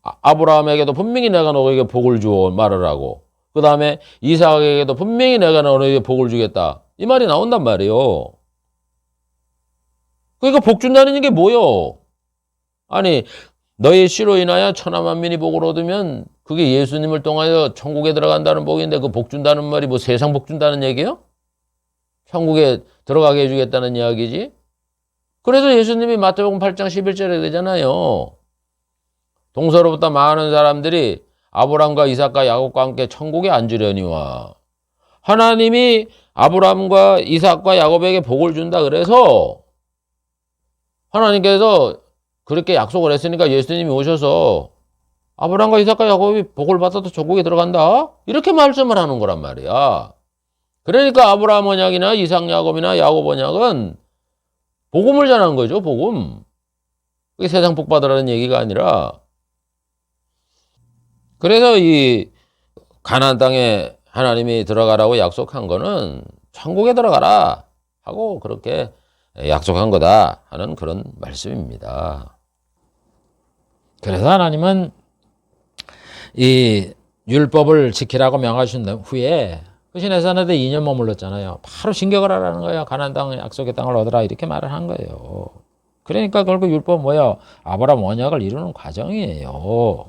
아브라함에게도 분명히 내가 너에게 복을 주어 말을 하고 그 다음에 이삭에게도 분명히 내가 너에게 복을 주겠다. 이 말이 나온단 말이에요. 그러니까 복 준다는 게 뭐요? 아니 너의 씨로 인하여 천하 만민이 복을 얻으면 그게 예수님을 통하여 천국에 들어간다는 복인데 그 복 준다는 말이 뭐 세상 복 준다는 얘기예요? 천국에 들어가게 해주겠다는 이야기지? 그래서 예수님이 마태복음 8장 11절에 되잖아요. 동서로부터 많은 사람들이 아브라함과 이삭과 야곱과 함께 천국에 앉으려니와 하나님이 아브라함과 이삭과 야곱에게 복을 준다 그래서 하나님께서 그렇게 약속을 했으니까 예수님이 오셔서 아브라함과 이삭과 야곱이 복을 받아도 천국에 들어간다? 이렇게 말씀을 하는 거란 말이야. 그러니까 아브라함 언약이나 이삭 야곱이나 야곱 언약은 복음을 전하는 거죠. 복음. 그게 세상 복 받으라는 얘기가 아니라, 그래서 이 가나안 땅에 하나님이 들어가라고 약속한 거는 천국에 들어가라 하고 그렇게 약속한 거다 하는 그런 말씀입니다. 그래서 하나님은 이 율법을 지키라고 명하신 후에 그 시내산에도 2년 머물렀잖아요. 바로 진격을 하라는 거예요. 가나안 땅 약속의 땅을 얻으라 이렇게 말을 한 거예요. 그러니까 결국 율법은 뭐예요? 아브라함 언약을 이루는 과정이에요.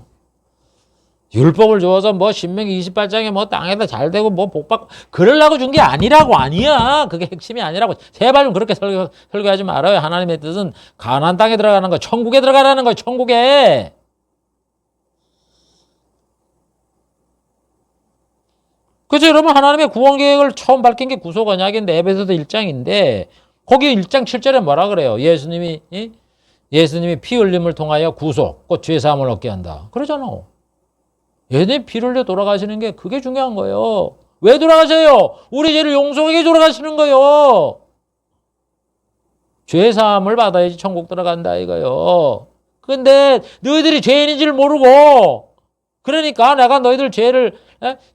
율법을 줘서 뭐 신명기 28장에 뭐 땅에다 잘 되고 뭐 복받고 그러려고 준 게 아니라고. 아니야. 그게 핵심이 아니라고. 제발 좀 그렇게 설교하지 말아요. 하나님의 뜻은 가나안 땅에 들어가는 거, 천국에 들어가라는 거예요. 천국에. 그죠? 여러분, 하나님의 구원 계획을 처음 밝힌 게 구속 언약인데 에베소서 1장인데 거기 1장 7절에 뭐라 그래요? 예수님이 피 흘림을 통하여 구속, 곧 죄 사함을 얻게 한다. 그러잖아. 얘네 피 흘려 돌아가시는 게 그게 중요한 거예요. 왜 돌아가셔요? 우리 죄를 용서하게 돌아가시는 거예요. 죄 사함을 받아야지 천국 들어간다 이거요. 근데 너희들이 죄인인지를 모르고, 그러니까 내가 너희들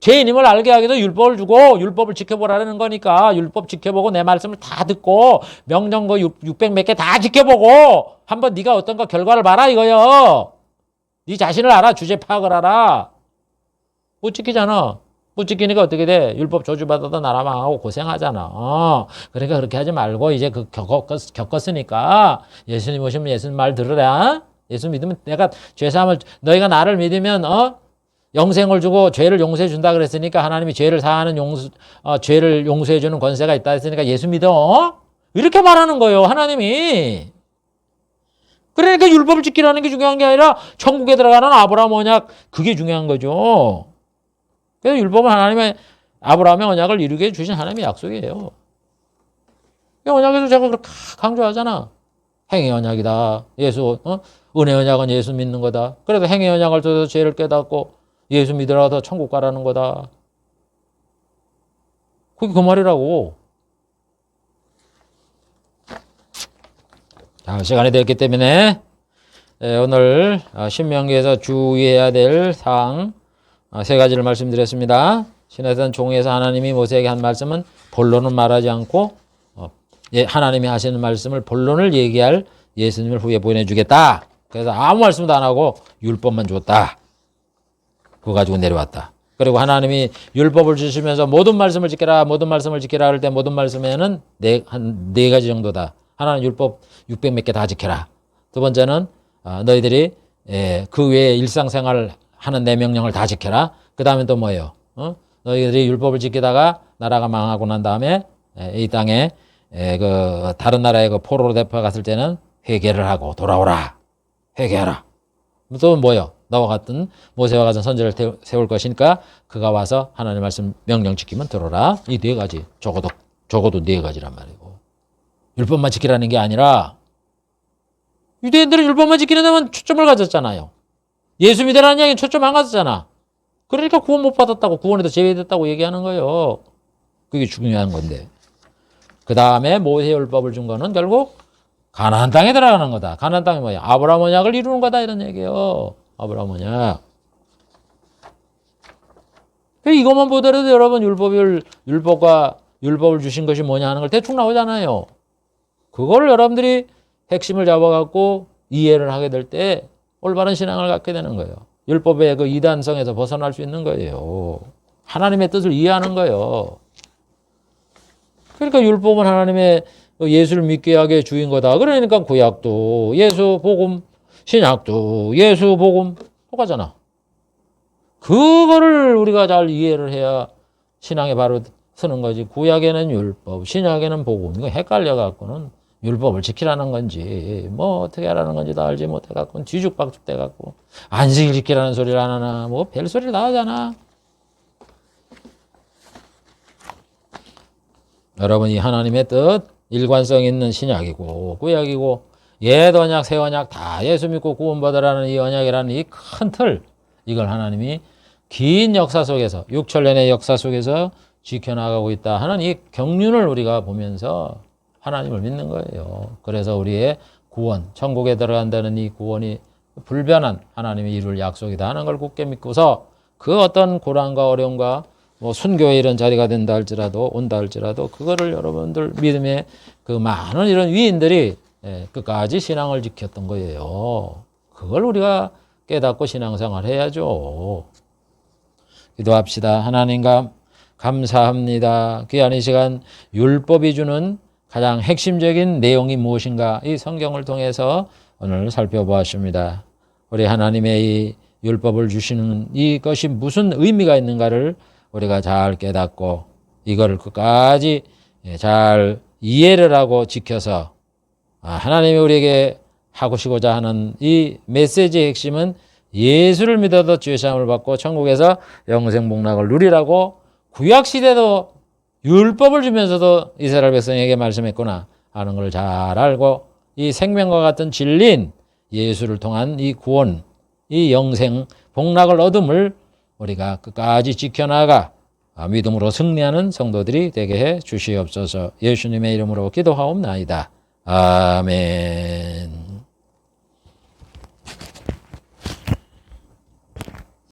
죄인임을 알게 하기 위해서 율법을 주고 율법을 지켜보라는 거니까 율법 지켜보고 내 말씀을 다 듣고 명령거 600 몇 개 다 지켜보고 한번 네가 어떤 거 결과를 봐라 이거요. 네 자신을 알아. 주제 파악을 알아. 못 지키잖아. 못 지키니까 어떻게 돼? 율법 저주받아도 나라 망하고 고생하잖아. 그러니까 그렇게 하지 말고 이제 그 겪었으니까 예수님 오시면 예수님 말 들으라. 예수 믿으면 내가 죄사함을, 너희가 나를 믿으면 영생을 주고 죄를 용서해 준다 그랬으니까 하나님이 죄를 사하는 죄를 용서해 주는 권세가 있다 했으니까 예수 믿어. 이렇게 말하는 거예요. 하나님이. 그러니까 율법을 지키라는 게 중요한 게 아니라 천국에 들어가는 아브라함 언약, 그게 중요한 거죠. 그래서 율법은 하나님의 아브라함의 언약을 이루게 주신 하나님의 약속이에요. 이 언약에서 제가 그렇게 강조하잖아. 행위 언약이다. 은혜 언약은 예수 믿는 거다. 그래서 행위 언약을 통해서 죄를 깨닫고 예수 믿으라서 천국 가라는 거다. 그게 그 말이라고. 자, 시간이 됐기 때문에 오늘 신명기에서 주의해야 될 사항 세 가지를 말씀드렸습니다. 시내산 종에서 하나님이 모세에게 한 말씀은 본론은 말하지 않고 하나님이 하시는 말씀을 본론을 얘기할 예수님을 후에 보내주겠다. 그래서 아무 말씀도 안 하고 율법만 줬다. 그거 가지고 내려왔다. 그리고 하나님이 율법을 주시면서 모든 말씀을 지켜라, 모든 말씀을 지켜라 할 때 모든 말씀에는 한 네 가지 정도다. 하나는 율법 600 몇 개 다 지켜라. 두 번째는 너희들이 그 외에 일상생활을 하는 내 명령을 다 지켜라. 그 다음에 또 뭐예요? 너희들이 율법을 지키다가 나라가 망하고 난 다음에 이 땅에 그 다른 나라에 그 포로로 데려갔을 때는 회개를 하고 돌아오라. 회개하라. 또 뭐요? 너와 같은 모세와 같은 선지를 세울 것이니까 그가 와서 하나님의 말씀 명령 지키면 들어라. 이 네 가지. 적어도 네 가지란 말이고. 율법만 지키라는 게 아니라 유대인들은 율법만 지키는 데만 초점을 가졌잖아요. 예수 믿으라는 이야기는 초점 안 가졌잖아. 그러니까 구원 못 받았다고, 구원에도 제외됐다고 얘기하는 거예요. 그게 중요한 건데. 그 다음에 모세 율법을 준 거는 결국 가나안 땅에 들어가는 거다. 가나안 땅이 뭐야? 아브라함 언약을 이루는 거다 이런 얘기예요. 아브라함 언약. 이것만 보더라도 여러분 율법을 주신 것이 뭐냐 하는 걸 대충 나오잖아요. 그걸 여러분들이 핵심을 잡아갖고 이해를 하게 될 때 올바른 신앙을 갖게 되는 거예요. 율법의 그 이단성에서 벗어날 수 있는 거예요. 하나님의 뜻을 이해하는 거예요. 그러니까 율법은 하나님의 예수를 믿게 하게 주인 거다. 그러니까 구약도 예수 복음, 신약도 예수 복음 똑같잖아. 그거를 우리가 잘 이해를 해야 신앙에 바로 서는 거지. 구약에는 율법, 신약에는 복음. 이거 헷갈려 갖고는 율법을 지키라는 건지 뭐 어떻게 하라는 건지 다 알지 못해 갖고 뒤죽박죽 돼 갖고 안식일 지키라는 소리를 안 하나 뭐 별소리를 다 하잖아. 여러분이 하나님의 뜻 일관성 있는 신약이고 구약이고 옛 언약 새 언약 다 예수 믿고 구원받으라는 이 언약이라는 이 큰 틀, 이걸 하나님이 긴 역사 속에서 6천년의 역사 속에서 지켜나가고 있다 하는 이 경륜을 우리가 보면서 하나님을 믿는 거예요. 그래서 우리의 구원, 천국에 들어간다는 이 구원이 불변한 하나님의 이룰 약속이다 하는 걸 굳게 믿고서 그 어떤 고난과 어려움과 뭐 순교의 이런 자리가 된다 할지라도 온다 할지라도 그거를 여러분들 믿음의 그 많은 이런 위인들이 끝까지 신앙을 지켰던 거예요. 그걸 우리가 깨닫고 신앙생활 해야죠. 기도합시다. 하나님과 감사합니다. 귀한 이 시간 율법이 주는 가장 핵심적인 내용이 무엇인가 이 성경을 통해서 오늘 살펴보았습니다. 우리 하나님의 이 율법을 주시는 이것이 무슨 의미가 있는가를 우리가 잘 깨닫고 이거를 끝까지 잘 이해를 하고 지켜서 하나님이 우리에게 하고시고자 하는 이 메시지의 핵심은 예수를 믿어도 죄사함을 받고 천국에서 영생복락을 누리라고 구약시대도 율법을 주면서도 이스라엘 백성에게 말씀했구나 하는 걸 잘 알고 이 생명과 같은 진리인 예수를 통한 이 구원, 이 영생 복락을 얻음을 우리가 끝까지 지켜나가 믿음으로 승리하는 성도들이 되게 해 주시옵소서. 예수님의 이름으로 기도하옵나이다. 아멘.